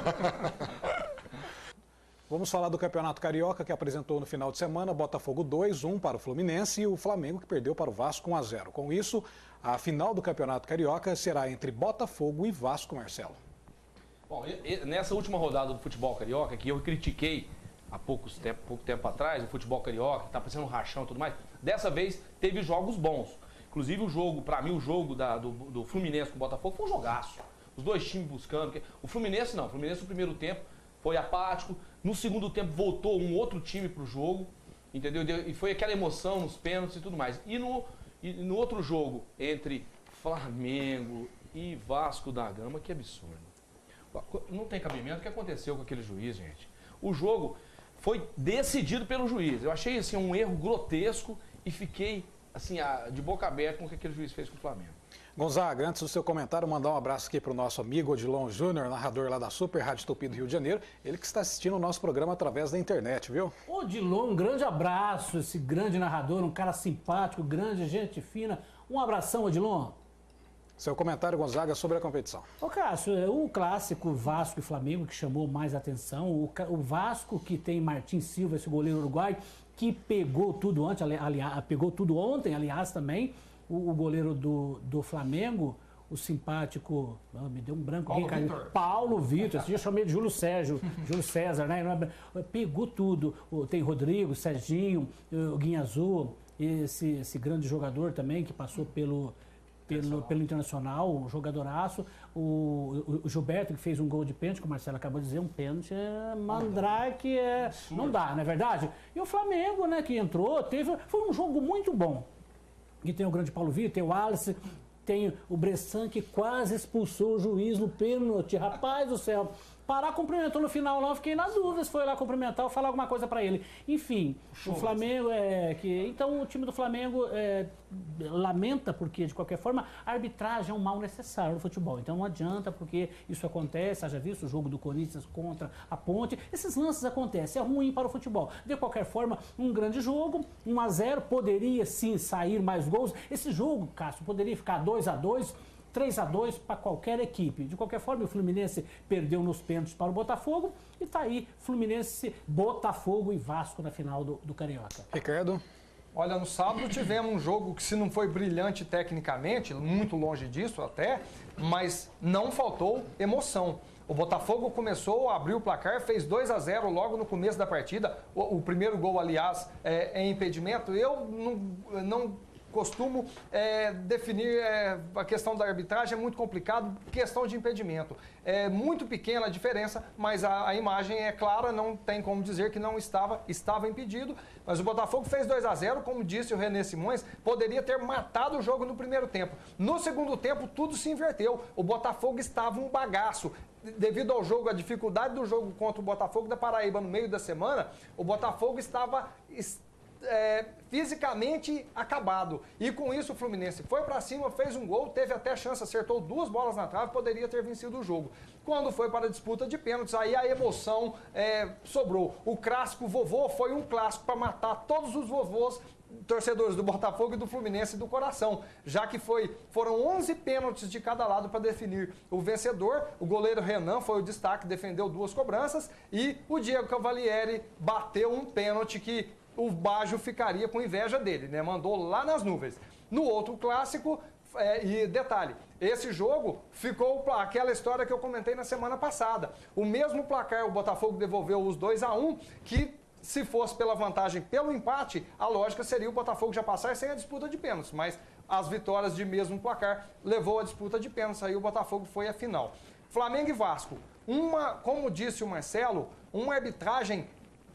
Vamos falar do Campeonato Carioca, que apresentou no final de semana Botafogo 2-1 para o Fluminense e o Flamengo, que perdeu para o Vasco 1-0. Com isso, a final do Campeonato Carioca será entre Botafogo e Vasco, Marcelo. Bom, nessa última rodada do futebol carioca, que eu critiquei há pouco tempo atrás, o futebol carioca, que está parecendo um rachão e tudo mais, dessa vez teve jogos bons. Inclusive o jogo, para mim, o jogo do Fluminense com o Botafogo foi um jogaço. Os dois times buscando. O Fluminense não, o Fluminense no primeiro tempo foi apático, no segundo tempo voltou um outro time para o jogo, entendeu? E foi aquela emoção nos pênaltis e tudo mais. E no outro jogo, entre Flamengo e Vasco da Gama, que absurdo. Não tem cabimento o que aconteceu com aquele juiz, gente. O jogo foi decidido pelo juiz. Eu achei assim, um erro grotesco e fiquei assim, de boca aberta com o que aquele juiz fez com o Flamengo. Gonzaga, antes do seu comentário, mandar um abraço aqui para o nosso amigo Odilon Júnior, narrador lá da Super Rádio Tupi do Rio de Janeiro. Ele que está assistindo o nosso programa através da internet, viu? Odilon, um grande abraço, esse grande narrador, um cara simpático, grande, gente fina. Um abração, Odilon. Seu comentário, Gonzaga, sobre a competição. Ô Cássio, o clássico Vasco e Flamengo que chamou mais atenção, o Vasco que tem Martin Silva, esse goleiro uruguaio, que pegou tudo ontem, aliás, também, o goleiro do Flamengo, o simpático, me deu um branco aqui, Paulo Vitor, esse dia eu chamei de Júlio César, né? Pegou tudo, tem Rodrigo, Serginho, o Guinha Azul, esse grande jogador também que passou pelo Internacional, um jogadoraço, o Gilberto que fez um gol de pênalti, que o Marcelo acabou de dizer, um pênalti mandrake, não dá, não é verdade? E o Flamengo, né, que entrou, foi um jogo muito bom. E tem o grande Paulo Vitor, tem o Alice, tem o Bressan que quase expulsou o juiz no pênalti, rapaz do céu. Pará cumprimentou no final lá, eu fiquei na dúvida se foi lá cumprimentar ou falar alguma coisa pra ele. Enfim, o Flamengo então o time do Flamengo lamenta porque, de qualquer forma, a arbitragem é um mal necessário no futebol. Então não adianta porque isso acontece, haja visto o jogo do Corinthians contra a Ponte. Esses lances acontecem, é ruim para o futebol. De qualquer forma, um grande jogo, 1-0, poderia sim sair mais gols. Esse jogo, Cássio, poderia ficar 2-2, 3-2 para qualquer equipe. De qualquer forma, o Fluminense perdeu nos pênaltis para o Botafogo e está aí Fluminense, Botafogo e Vasco na final do Carioca. Ricardo? Olha, no sábado tivemos um jogo que, se não foi brilhante tecnicamente, muito longe disso até, mas não faltou emoção. O Botafogo começou, abriu o placar, fez 2-0 logo no começo da partida. O primeiro gol, aliás, é impedimento. Eu não costumo definir a questão da arbitragem, é muito complicado, questão de impedimento. É muito pequena a diferença, mas a imagem é clara, não tem como dizer que não estava impedido. Mas o Botafogo fez 2-0, como disse o René Simões, poderia ter matado o jogo no primeiro tempo. No segundo tempo, tudo se inverteu. O Botafogo estava um bagaço. Devido ao jogo, a dificuldade do jogo contra o Botafogo da Paraíba no meio da semana, o Botafogo estava fisicamente acabado. E com isso o Fluminense foi para cima, fez um gol, teve até chance, acertou 2 bolas na trave, poderia ter vencido o jogo. Quando foi para a disputa de pênaltis, aí a emoção sobrou. O clássico vovô foi um clássico para matar todos os vovôs torcedores do Botafogo e do Fluminense do coração, já que foram 11 pênaltis de cada lado para definir o vencedor. O goleiro Renan foi o destaque, defendeu 2 cobranças, e o Diego Cavalieri bateu um pênalti que o Baggio ficaria com inveja dele, né? Mandou lá nas nuvens. No outro clássico, e detalhe, esse jogo ficou aquela história que eu comentei na semana passada. O mesmo placar, o Botafogo devolveu os 2-1, que se fosse pela vantagem, pelo empate, a lógica seria o Botafogo já passar sem a disputa de pênaltis, mas as vitórias de mesmo placar levou a disputa de pênaltis, aí o Botafogo foi à final. Flamengo e Vasco, como disse o Marcelo, uma arbitragem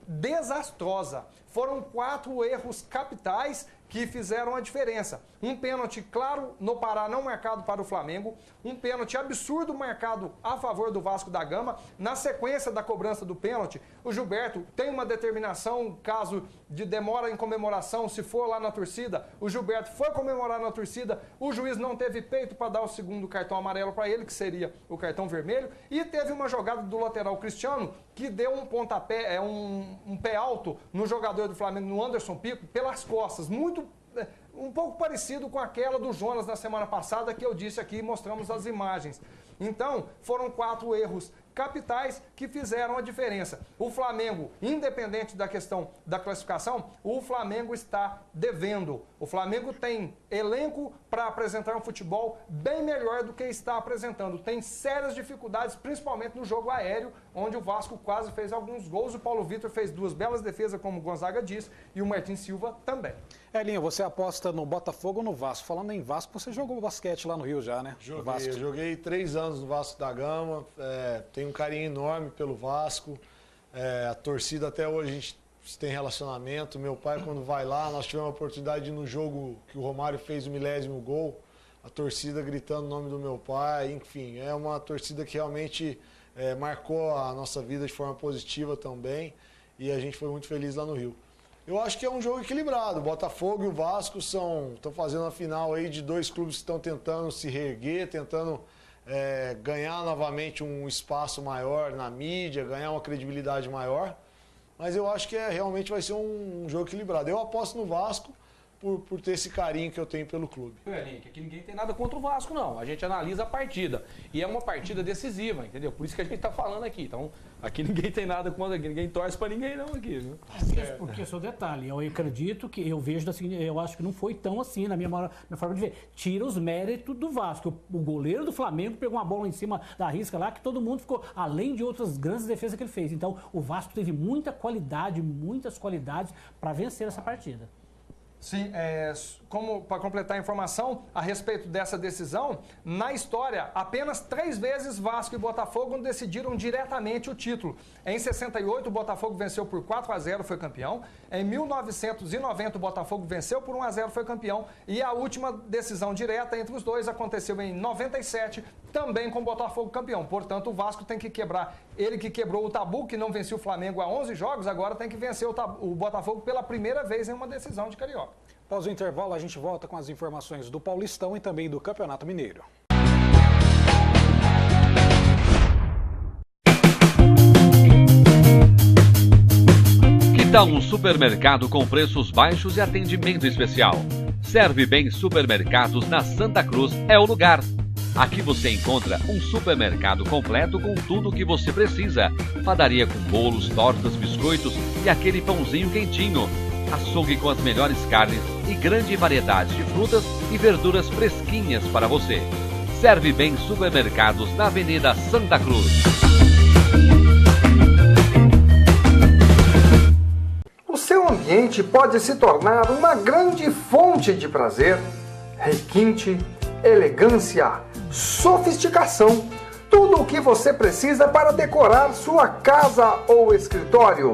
desastrosa. Foram 4 erros capitais que fizeram a diferença. Um pênalti claro no Pará não marcado para o Flamengo, um pênalti absurdo marcado a favor do Vasco da Gama. Na sequência da cobrança do pênalti, o Gilberto tem uma determinação, caso de demora em comemoração, se for lá na torcida, o Gilberto foi comemorar na torcida, o juiz não teve peito para dar o segundo cartão amarelo para ele, que seria o cartão vermelho, e teve uma jogada do lateral Cristiano, que deu um pontapé, um pé alto no jogador do Flamengo, no Anderson Pico, pelas costas, um pouco parecido com aquela do Jonas na semana passada, que eu disse aqui e mostramos as imagens. Então, foram 4 erros capitais que fizeram a diferença. O Flamengo, independente da questão da classificação, o Flamengo está devendo. O Flamengo tem elenco para apresentar um futebol bem melhor do que está apresentando. Tem sérias dificuldades, principalmente no jogo aéreo, onde o Vasco quase fez alguns gols. O Paulo Vitor fez 2 belas defesas, como o Gonzaga disse, e o Martin Silva também. Elinho, você aposta no Botafogo ou no Vasco? Falando em Vasco, você jogou basquete lá no Rio já, né? Eu joguei 3 anos no Vasco da Gama, tenho um carinho enorme pelo Vasco, a torcida até hoje a gente tem relacionamento. Meu pai, quando vai lá, nós tivemos a oportunidade de ir no jogo que o Romário fez o 1000º gol, a torcida gritando o nome do meu pai, enfim, é uma torcida que realmente marcou a nossa vida de forma positiva também, e a gente foi muito feliz lá no Rio. Eu acho que é um jogo equilibrado. O Botafogo e o Vasco estão fazendo a final aí de 2 clubes que estão tentando se reerguer, tentando ganhar novamente um espaço maior na mídia, ganhar uma credibilidade maior. Mas eu acho que realmente vai ser um jogo equilibrado. Eu aposto no Vasco por ter esse carinho que eu tenho pelo clube. Aqui ninguém tem nada contra o Vasco, não. A gente analisa a partida. E é uma partida decisiva, entendeu? Por isso que a gente está falando aqui. Então, aqui ninguém tem nada contra, ninguém torce para ninguém, não, aqui, viu? Porque só detalhe, eu acredito que, eu vejo da seguinte, eu acho que não foi tão assim na minha forma de ver. Tira os méritos do Vasco. O goleiro do Flamengo pegou uma bola em cima da risca lá, que todo mundo ficou, além de outras grandes defesas que ele fez. Então, o Vasco teve muitas qualidades para vencer essa partida. Sim, como para completar a informação a respeito dessa decisão, na história, apenas 3 vezes Vasco e Botafogo decidiram diretamente o título. Em 68, o Botafogo venceu por 4-0, foi campeão. Em 1990, o Botafogo venceu por 1-0, foi campeão. E a última decisão direta entre os dois aconteceu em 97, também com o Botafogo campeão. Portanto, o Vasco tem que quebrar, ele que quebrou o tabu, que não venceu o Flamengo há 11 jogos, agora tem que vencer o Botafogo pela primeira vez em uma decisão de Carioca. Após o intervalo, a gente volta com as informações do Paulistão e também do Campeonato Mineiro. Que tal um supermercado com preços baixos e atendimento especial? Serve Bem Supermercados na Santa Cruz é o lugar. Aqui você encontra um supermercado completo com tudo o que você precisa. Padaria com bolos, tortas, biscoitos e aquele pãozinho quentinho. Açougue com as melhores carnes e grande variedade de frutas e verduras fresquinhas para você. Serve Bem Supermercados na Avenida Santa Cruz. O seu ambiente ambiente pode se tornar uma grande fonte de prazer, requinte, elegância, sofisticação, tudo o que você precisa para decorar sua casa ou escritório.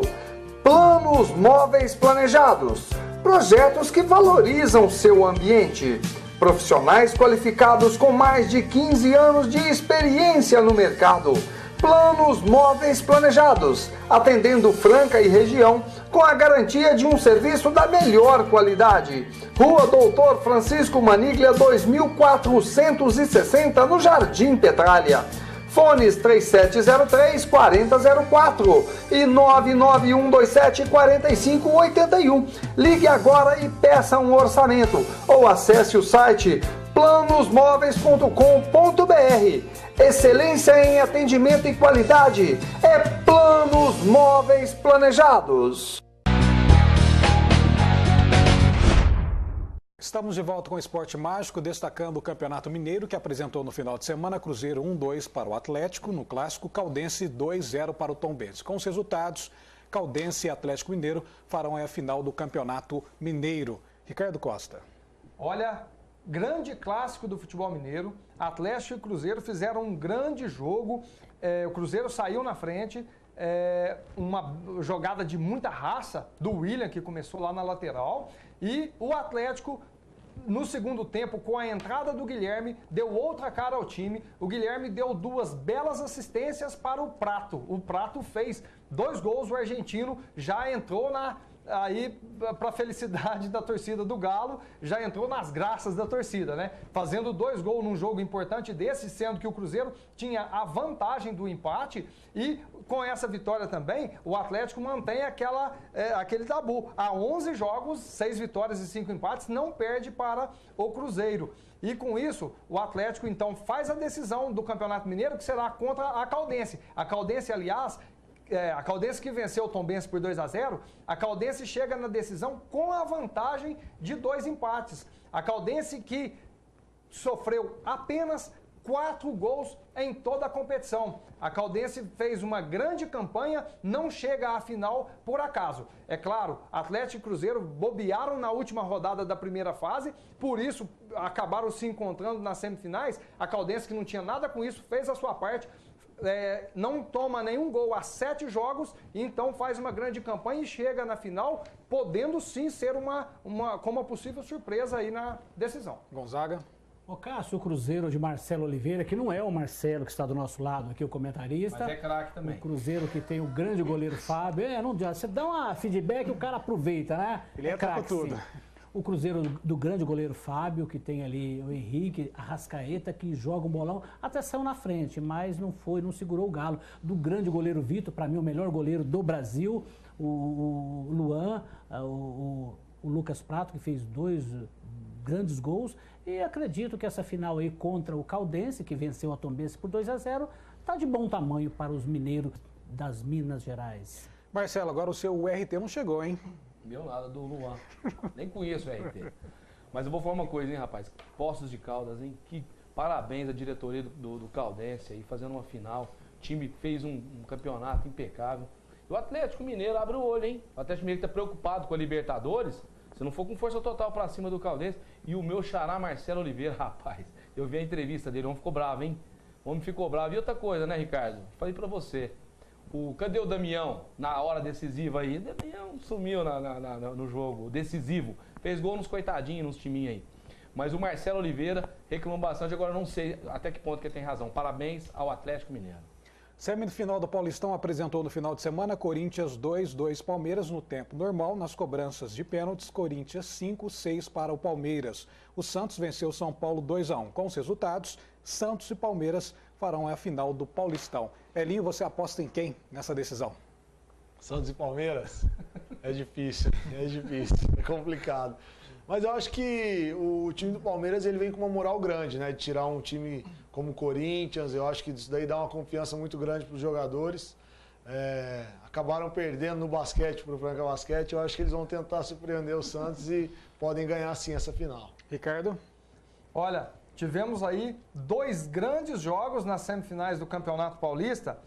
Planos móveis planejados, projetos que valorizam seu ambiente, profissionais qualificados com mais de 15 anos de experiência no mercado. Planos móveis planejados, atendendo Franca e região, com a garantia de um serviço da melhor qualidade. Rua Doutor Francisco Maniglia, 2460, no Jardim Petralha. Fones 3703-4004 e 99127-4581. Ligue agora e peça um orçamento ou acesse o site planosmóveis.com.br. Excelência em atendimento e qualidade é Planos Móveis Planejados. Estamos de volta com o Esporte Mágico, destacando o Campeonato Mineiro, que apresentou no final de semana Cruzeiro 1-2 para o Atlético, no clássico Caldense 2-0 para o Tombense. Com os resultados, Caldense e Atlético Mineiro farão a final do Campeonato Mineiro. Ricardo Costa. Olha, grande clássico do futebol mineiro. Atlético e Cruzeiro fizeram um grande jogo. O Cruzeiro saiu na frente. Uma jogada de muita raça do William, que começou lá na lateral. E o Atlético, no segundo tempo, com a entrada do Guilherme, deu outra cara ao time. O Guilherme deu 2 belas assistências para o Prato. O Prato fez 2 gols, o argentino já entrou aí para a felicidade da torcida do Galo, já entrou nas graças da torcida, né? Fazendo 2 gols num jogo importante desse, sendo que o Cruzeiro tinha a vantagem do empate, e com essa vitória também, o Atlético mantém aquele tabu. Há 11 jogos, 6 vitórias e 5 empates, não perde para o Cruzeiro. E com isso, o Atlético então faz a decisão do Campeonato Mineiro, que será contra a Caldense. A Caldense, aliás, a Caldense que venceu o Tombense por 2-0, a Caldense chega na decisão com a vantagem de 2 empates. A Caldense que sofreu apenas 4 gols em toda a competição. A Caldense fez uma grande campanha, não chega à final por acaso. É claro, Atlético e Cruzeiro bobearam na última rodada da primeira fase, por isso acabaram se encontrando nas semifinais. A Caldense, que não tinha nada com isso, fez a sua parte. Não toma nenhum gol há 7 jogos, então faz uma grande campanha e chega na final, podendo sim ser como uma possível surpresa aí na decisão. Gonzaga. O Cássio, o Cruzeiro de Marcelo Oliveira, que não é o Marcelo que está do nosso lado aqui, o comentarista. Mas é craque também. O Cruzeiro que tem o grande goleiro Fábio. Não adianta, você dá uma feedback e o cara aproveita, né? Ele entra com tudo. Sim. O Cruzeiro do grande goleiro Fábio, que tem ali o Henrique, a Arrascaeta, que joga um bolão, até saiu na frente, mas não segurou o Galo. Do grande goleiro Vitor, para mim o melhor goleiro do Brasil, o Luan, o Lucas Prato, que fez 2 grandes gols, e acredito que essa final aí contra o Caldense, que venceu a Tombense por 2-0, está de bom tamanho para os mineiros das Minas Gerais. Marcelo, agora o seu RT não chegou, hein? Meu nada, do Luan. Nem conheço o RT. Mas eu vou falar uma coisa, hein, rapaz? Poços de Caldas, hein? Que parabéns à diretoria do Caldense aí, fazendo uma final. O time fez um campeonato impecável. E o Atlético Mineiro abre o olho, hein? O Atlético Mineiro está preocupado com a Libertadores. Se não for com força total pra cima do Caldense. E o meu xará Marcelo Oliveira, rapaz, eu vi a entrevista dele, o homem ficou bravo, hein? O homem ficou bravo. E outra coisa, né, Ricardo? Falei pra você. Cadê o Damião na hora decisiva aí? O Damião sumiu no jogo decisivo. Fez gol nos coitadinhos, nos timinhos aí. Mas o Marcelo Oliveira reclamou bastante. Agora não sei até que ponto que ele tem razão. Parabéns ao Atlético Mineiro. Semifinal do Paulistão apresentou no final de semana Corinthians 2-2 Palmeiras no tempo normal. Nas cobranças de pênaltis, Corinthians 5-6 para o Palmeiras. O Santos venceu o São Paulo 2-1. Com os resultados, Santos e Palmeiras farão a final do Paulistão. Elinho, você aposta em quem nessa decisão? Santos e Palmeiras? É difícil, é complicado. Mas eu acho que o time do Palmeiras ele vem com uma moral grande, né? De tirar um time como o Corinthians, eu acho que isso daí dá uma confiança muito grande para os jogadores. Acabaram perdendo no basquete para o Franca Basquete, eu acho que eles vão tentar surpreender o Santos e podem ganhar sim essa final. Ricardo? Olha, tivemos aí 2 grandes jogos nas semifinais do Campeonato Paulista.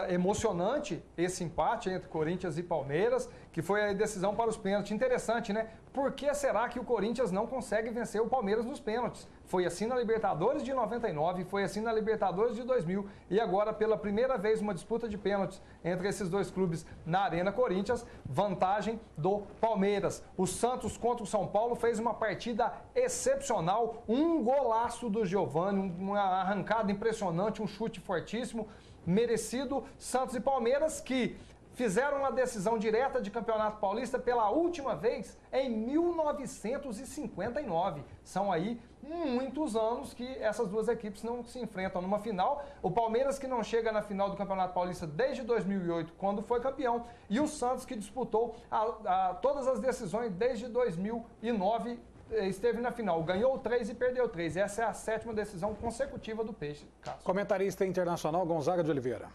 emocionante esse empate entre Corinthians e Palmeiras, que foi a decisão para os pênaltis. Interessante, né? Por que será que o Corinthians não consegue vencer o Palmeiras nos pênaltis? Foi assim na Libertadores de 99, foi assim na Libertadores de 2000 e agora pela primeira vez uma disputa de pênaltis entre esses dois clubes na Arena Corinthians, vantagem do Palmeiras. O Santos contra o São Paulo fez uma partida excepcional, um golaço do Giovani, uma arrancada impressionante, um chute fortíssimo, merecido. Santos e Palmeiras que fizeram a decisão direta de Campeonato Paulista pela última vez em 1959. São aí muitos anos que essas duas equipes não se enfrentam numa final. O Palmeiras que não chega na final do Campeonato Paulista desde 2008, quando foi campeão, e o Santos que disputou todas as decisões desde 2009, esteve na final, ganhou 3 e perdeu 3. Essa é a 7ª decisão consecutiva do Peixe. Cássio. Comentarista internacional Gonzaga de Oliveira.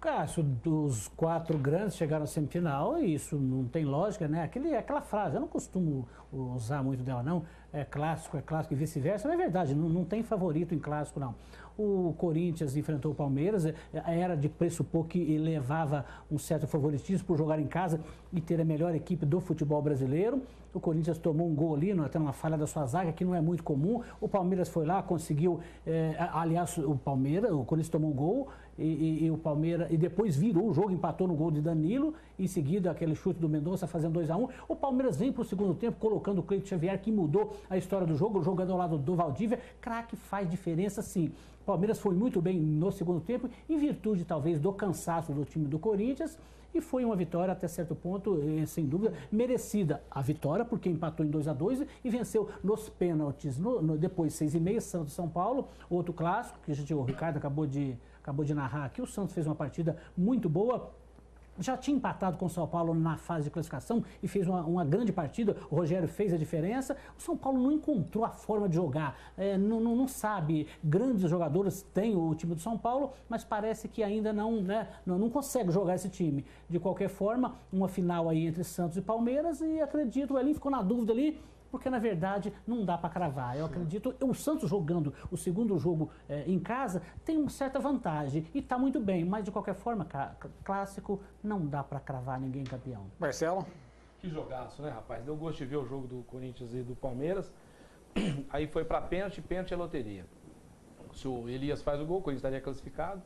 Cássio, dos 4 grandes chegaram à semifinal e isso não tem lógica, né? Aquela frase, eu não costumo usar muito dela, não. É clássico e vice-versa. Não é verdade, não tem favorito em clássico, não. O Corinthians enfrentou o Palmeiras, era de pressupor que levava um certo favoritismo por jogar em casa e ter a melhor equipe do futebol brasileiro. O Corinthians tomou um gol ali, até uma falha da sua zaga, que não é muito comum. O Palmeiras foi lá, conseguiu, aliás, o Corinthians tomou um gol e o Palmeiras, e depois virou o jogo, empatou no gol de Danilo, em seguida aquele chute do Mendonça fazendo 2-1. O Palmeiras vem para o segundo tempo, colocando o Cleiton Xavier, que mudou a história do jogo, jogando ao lado do Valdívia. Craque faz diferença, sim. O Palmeiras foi muito bem no segundo tempo, em virtude talvez do cansaço do time do Corinthians, e foi uma vitória até certo ponto, sem dúvida, merecida a vitória, porque empatou em 2-2 e venceu nos pênaltis. Depois 6h30, Santos e São Paulo, outro clássico, que o Ricardo acabou de narrar aqui. O Santos fez uma partida muito boa. Já tinha empatado com o São Paulo na fase de classificação e fez uma grande partida. O Rogério fez a diferença. O São Paulo não encontrou a forma de jogar, não sabe. Grandes jogadores tem o time do São Paulo, mas parece que ainda não consegue jogar esse time. De qualquer forma, uma final aí entre Santos e Palmeiras, e acredito, o Elinho ficou na dúvida ali, porque na verdade não dá para cravar. Eu acredito, o Santos jogando o segundo jogo em casa tem uma certa vantagem e está muito bem, mas de qualquer forma, clássico, não dá para cravar ninguém campeão. Marcelo? Que jogaço, né, rapaz? Deu gosto de ver o jogo do Corinthians e do Palmeiras. Aí foi para pênalti é loteria. Se o Elias faz o gol, o Corinthians estaria classificado.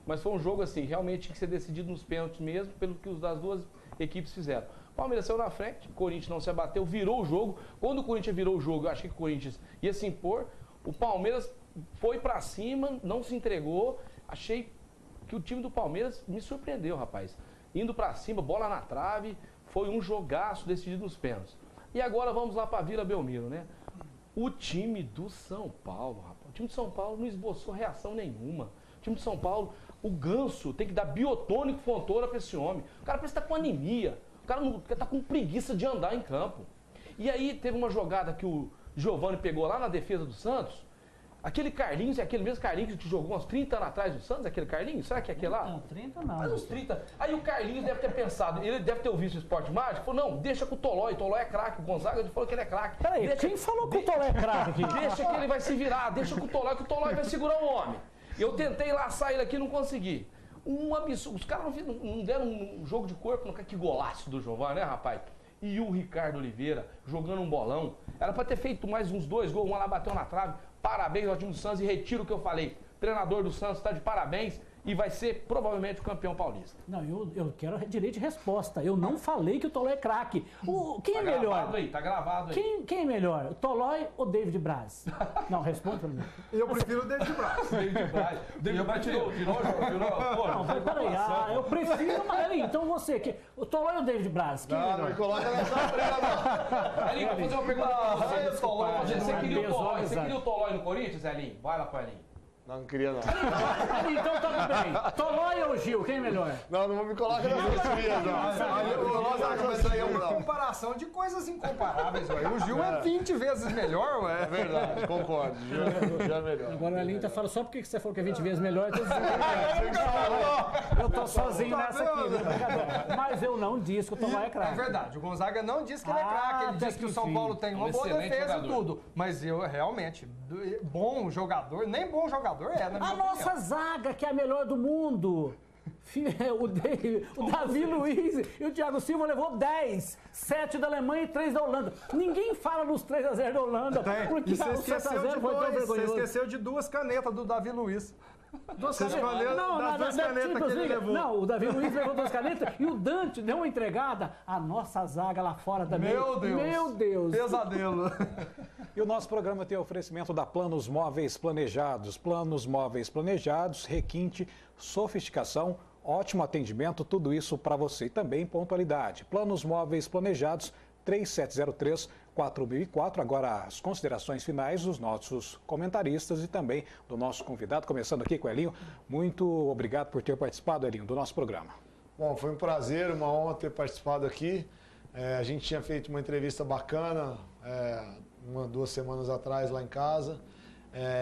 Mas foi um jogo assim, realmente tinha que ser decidido nos pênaltis mesmo, pelo que as duas equipes fizeram. O Palmeiras saiu na frente, o Corinthians não se abateu, virou o jogo. Quando o Corinthians virou o jogo, eu achei que o Corinthians ia se impor. O Palmeiras foi pra cima, não se entregou. Achei que o time do Palmeiras me surpreendeu, rapaz. Indo pra cima, bola na trave, foi um jogaço decidido nos pênaltis. E agora vamos lá pra Vila Belmiro, né? O time do São Paulo, rapaz. O time do São Paulo não esboçou reação nenhuma. O time do São Paulo, o Ganso tem que dar biotônico Fontoura pra esse homem. O cara parece que tá com anemia. O cara tá com preguiça de andar em campo. E aí teve uma jogada que o Giovani pegou lá na defesa do Santos. Aquele Carlinhos é aquele mesmo Carlinhos que jogou uns 30 anos atrás do Santos? Aquele Carlinhos? Será que é aquele lá? Não, 30 não. Faz uns 30. Aí o Carlinhos deve ter pensado, ele deve ter ouvido o Esporte Mágico, falou, não, deixa com o Tolói é craque. O Gonzaga falou que ele é craque. Peraí, quem falou que o Tolói é craque aqui? Deixa que ele vai se virar, deixa com o Tolói que o Tolói vai segurar o homem. Eu tentei laçar ele aqui e não consegui. Um absurdo. Os caras não deram um jogo de corpo. Que golaço do Giovani, né, rapaz? E o Ricardo Oliveira jogando um bolão. Era pra ter feito mais uns 2 gols. Um lá bateu na trave. Parabéns ao time do Santos e retiro o que eu falei. O treinador do Santos está de parabéns e vai ser provavelmente o campeão paulista. Não, eu quero direito de resposta. Eu não falei que o Tolói é craque. Quem é melhor? Tá gravado aí. Quem é melhor? O Tolói ou David Braz? Não, responde pra mim. Eu prefiro o David Braz. David Braz tirou. Não, peraí. Eu prefiro, mas então você. O Tolói ou o David Braz? Quem é melhor? Não, me coloca nessa briga, não. Elinho, vou fazer uma pergunta pra você. Você queria o Tolói no Corinthians, Elinho? Vai lá pro Elinho. Não queria, não. Então tá bem. Tolói ou Gil? Quem é melhor? Não me coloca nessas frias, não. Uma comparação de coisas incomparáveis, ué. O Gil é 20 vezes melhor, ué. É verdade, concordo. Gil é melhor. Agora o Elinho tá falando só porque você falou que é 20 vezes melhor. Eu tô sozinho nessa aqui, né? Mas eu não disse que o Tolói é craque. É verdade, o Gonzaga não disse que ele é craque. Ele disse que o São Paulo tem uma boa defesa e tudo. Mas eu realmente, bom jogador, nem bom jogador é, na minha A nossa zaga, que é a melhor do mundo. O Davi Luiz e o Thiago Silva levou 10, 7 da Alemanha e 3 da Holanda. Ninguém fala dos 3-0 da Holanda, porque o 7-0 foi tão vergonhoso. Você esqueceu de 2 canetas do Davi Luiz. Duas canetas. Não, das 2 canetas que ele levou. Não, o Davi Luiz levou 2 canetas e o Dante deu uma entregada. A nossa zaga lá fora também. Meu Deus. Pesadelo. E o nosso programa tem oferecimento da Planos Móveis Planejados. Planos Móveis Planejados, requinte, sofisticação, ótimo atendimento, tudo isso para você. E também pontualidade. Planos Móveis Planejados, 3703-4004. Agora as considerações finais dos nossos comentaristas e também do nosso convidado, começando aqui com o Elinho. Muito obrigado por ter participado, Elinho, do nosso programa. Bom, foi um prazer, uma honra ter participado aqui. A gente tinha feito uma entrevista bacana 2 semanas atrás lá em casa.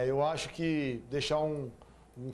Eu acho que deixar um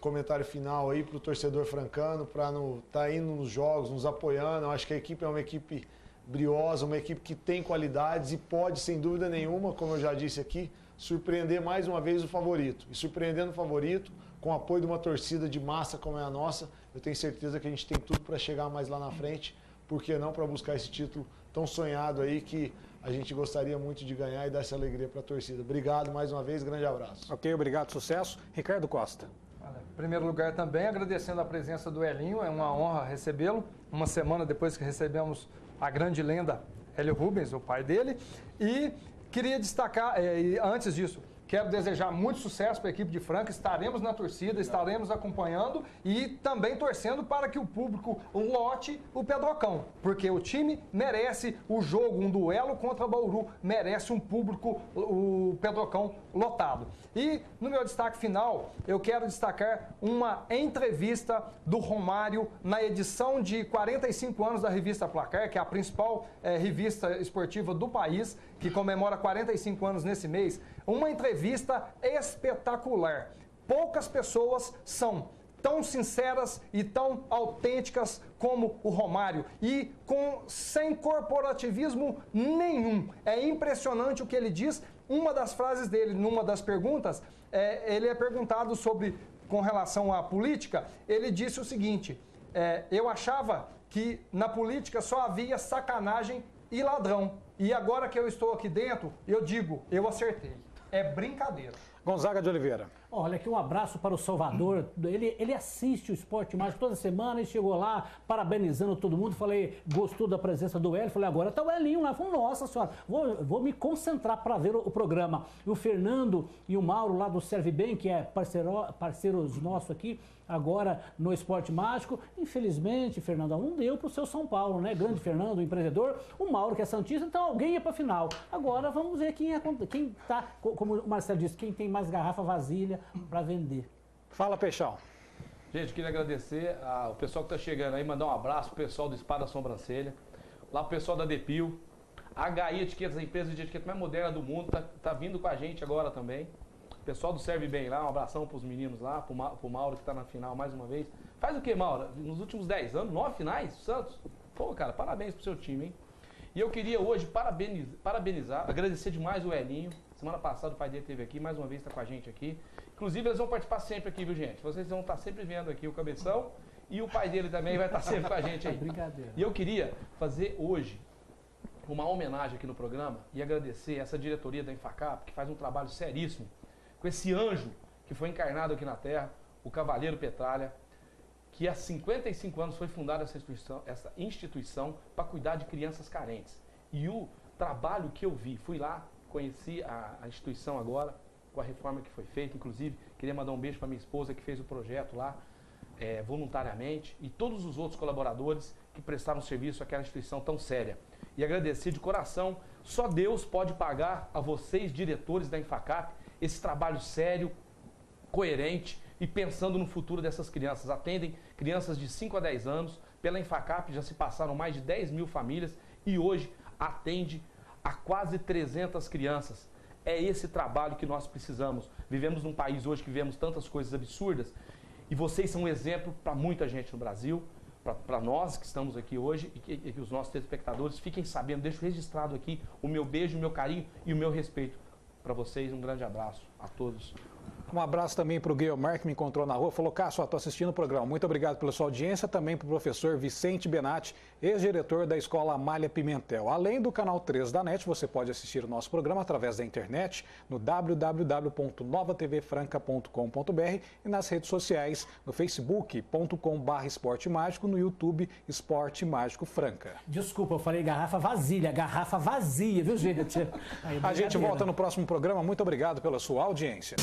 comentário final aí para o torcedor francano, para estar indo nos jogos, nos apoiando. Eu acho que a equipe é uma equipe briosa, uma equipe que tem qualidades e pode, sem dúvida nenhuma, como eu já disse aqui, surpreender mais uma vez o favorito. E surpreendendo o favorito, com o apoio de uma torcida de massa como é a nossa, eu tenho certeza que a gente tem tudo para chegar mais lá na frente, por que não para buscar esse título tão sonhado aí que a gente gostaria muito de ganhar e dar essa alegria para a torcida. Obrigado mais uma vez, grande abraço. Ok, obrigado, sucesso. Ricardo Costa. Em primeiro lugar também, agradecendo a presença do Elinho, é uma honra recebê-lo, uma semana depois que recebemos a grande lenda Hélio Rubens, o pai dele, e queria destacar, antes disso, quero desejar muito sucesso para a equipe de Franca, estaremos na torcida, estaremos acompanhando e também torcendo para que o público lote o Pedrocão, porque o time merece o jogo, um duelo contra Bauru, merece um público, o Pedrocão lotado. E no meu destaque final, eu quero destacar uma entrevista do Romário na edição de 45 anos da revista Placar, que é a principal revista esportiva do país, que comemora 45 anos nesse mês. Uma entrevista espetacular. Poucas pessoas são tão sinceras e tão autênticas como o Romário e sem corporativismo nenhum. É impressionante o que ele diz. Uma das frases dele, numa das perguntas, ele é perguntado com relação à política, ele disse o seguinte, eu achava que na política só havia sacanagem e ladrão. E agora que eu estou aqui dentro, eu digo, eu acertei. É brincadeira. Gonzaga de Oliveira. Olha, aqui um abraço para o Salvador. Ele assiste o Esporte Mágico toda semana e chegou lá parabenizando todo mundo. Falei, gostou da presença do Hélio? Falei, agora tá o Elinho lá. Falei, nossa senhora, vou me concentrar para ver o programa. E o Fernando e o Mauro lá do Serve Bem, que é parceiros nossos aqui, agora no Esporte Mágico. Infelizmente, Fernando, não deu para o seu São Paulo, né? Grande Fernando, o empreendedor. O Mauro, que é santista, então alguém ia para a final. Agora vamos ver quem tá, como o Marcelo disse, quem tem mais garrafa vasilha para vender. Fala, Peixão. Gente, queria agradecer ao pessoal que está chegando aí, mandar um abraço pro pessoal do Spa da Sobrancelha, lá pro pessoal da Depil, a HI Etiquetas, a empresa de etiqueta mais moderna do mundo, tá vindo com a gente agora também. O pessoal do Serve Bem lá, um abração pros meninos lá, pro Mauro que tá na final mais uma vez. Faz o que, Mauro? Nos últimos 10 anos, 9 finais, Santos? Pô, cara, parabéns pro seu time, hein? E eu queria hoje parabenizar, agradecer demais o Elinho. Semana passada o pai dele esteve aqui, mais uma vez está com a gente aqui. Inclusive eles vão participar sempre aqui, viu, gente? Vocês vão estar sempre vendo aqui o Cabeção e o pai dele também vai estar sempre com a gente aí. Brincadeira. E eu queria fazer hoje uma homenagem aqui no programa e agradecer essa diretoria da Infacap, que faz um trabalho seríssimo, com esse anjo que foi encarnado aqui na Terra, o Cavaleiro Petralha, que há 55 anos foi fundada essa instituição para cuidar de crianças carentes. E o trabalho que eu vi, fui lá, conheci a instituição agora, com a reforma que foi feita, inclusive, queria mandar um beijo para minha esposa que fez o projeto lá, voluntariamente, e todos os outros colaboradores que prestaram serviço àquela instituição tão séria. E agradecer de coração, só Deus pode pagar a vocês, diretores da Infacap, esse trabalho sério, coerente, e pensando no futuro dessas crianças. Atendem crianças de 5 a 10 anos, pela Infacap já se passaram mais de 10 mil famílias e hoje atende a quase 300 crianças. É esse trabalho que nós precisamos. Vivemos num país hoje que vivemos tantas coisas absurdas e vocês são um exemplo para muita gente no Brasil, para nós que estamos aqui hoje e que os nossos telespectadores fiquem sabendo. Deixo registrado aqui o meu beijo, o meu carinho e o meu respeito para vocês. Um grande abraço a todos. Um abraço também para o Guilherme, que me encontrou na rua, falou: Cássio, estou assistindo o programa. Muito obrigado pela sua audiência. Também para o professor Vicente Benatti, ex-diretor da Escola Amália Pimentel. Além do canal 3 da NET, você pode assistir o nosso programa através da internet no www.novatvfranca.com.br e nas redes sociais no facebook.com/Esporte Mágico, no YouTube Esporte Mágico Franca. Desculpa, eu falei garrafa vazia, viu, gente? A gente volta no próximo programa. Muito obrigado pela sua audiência.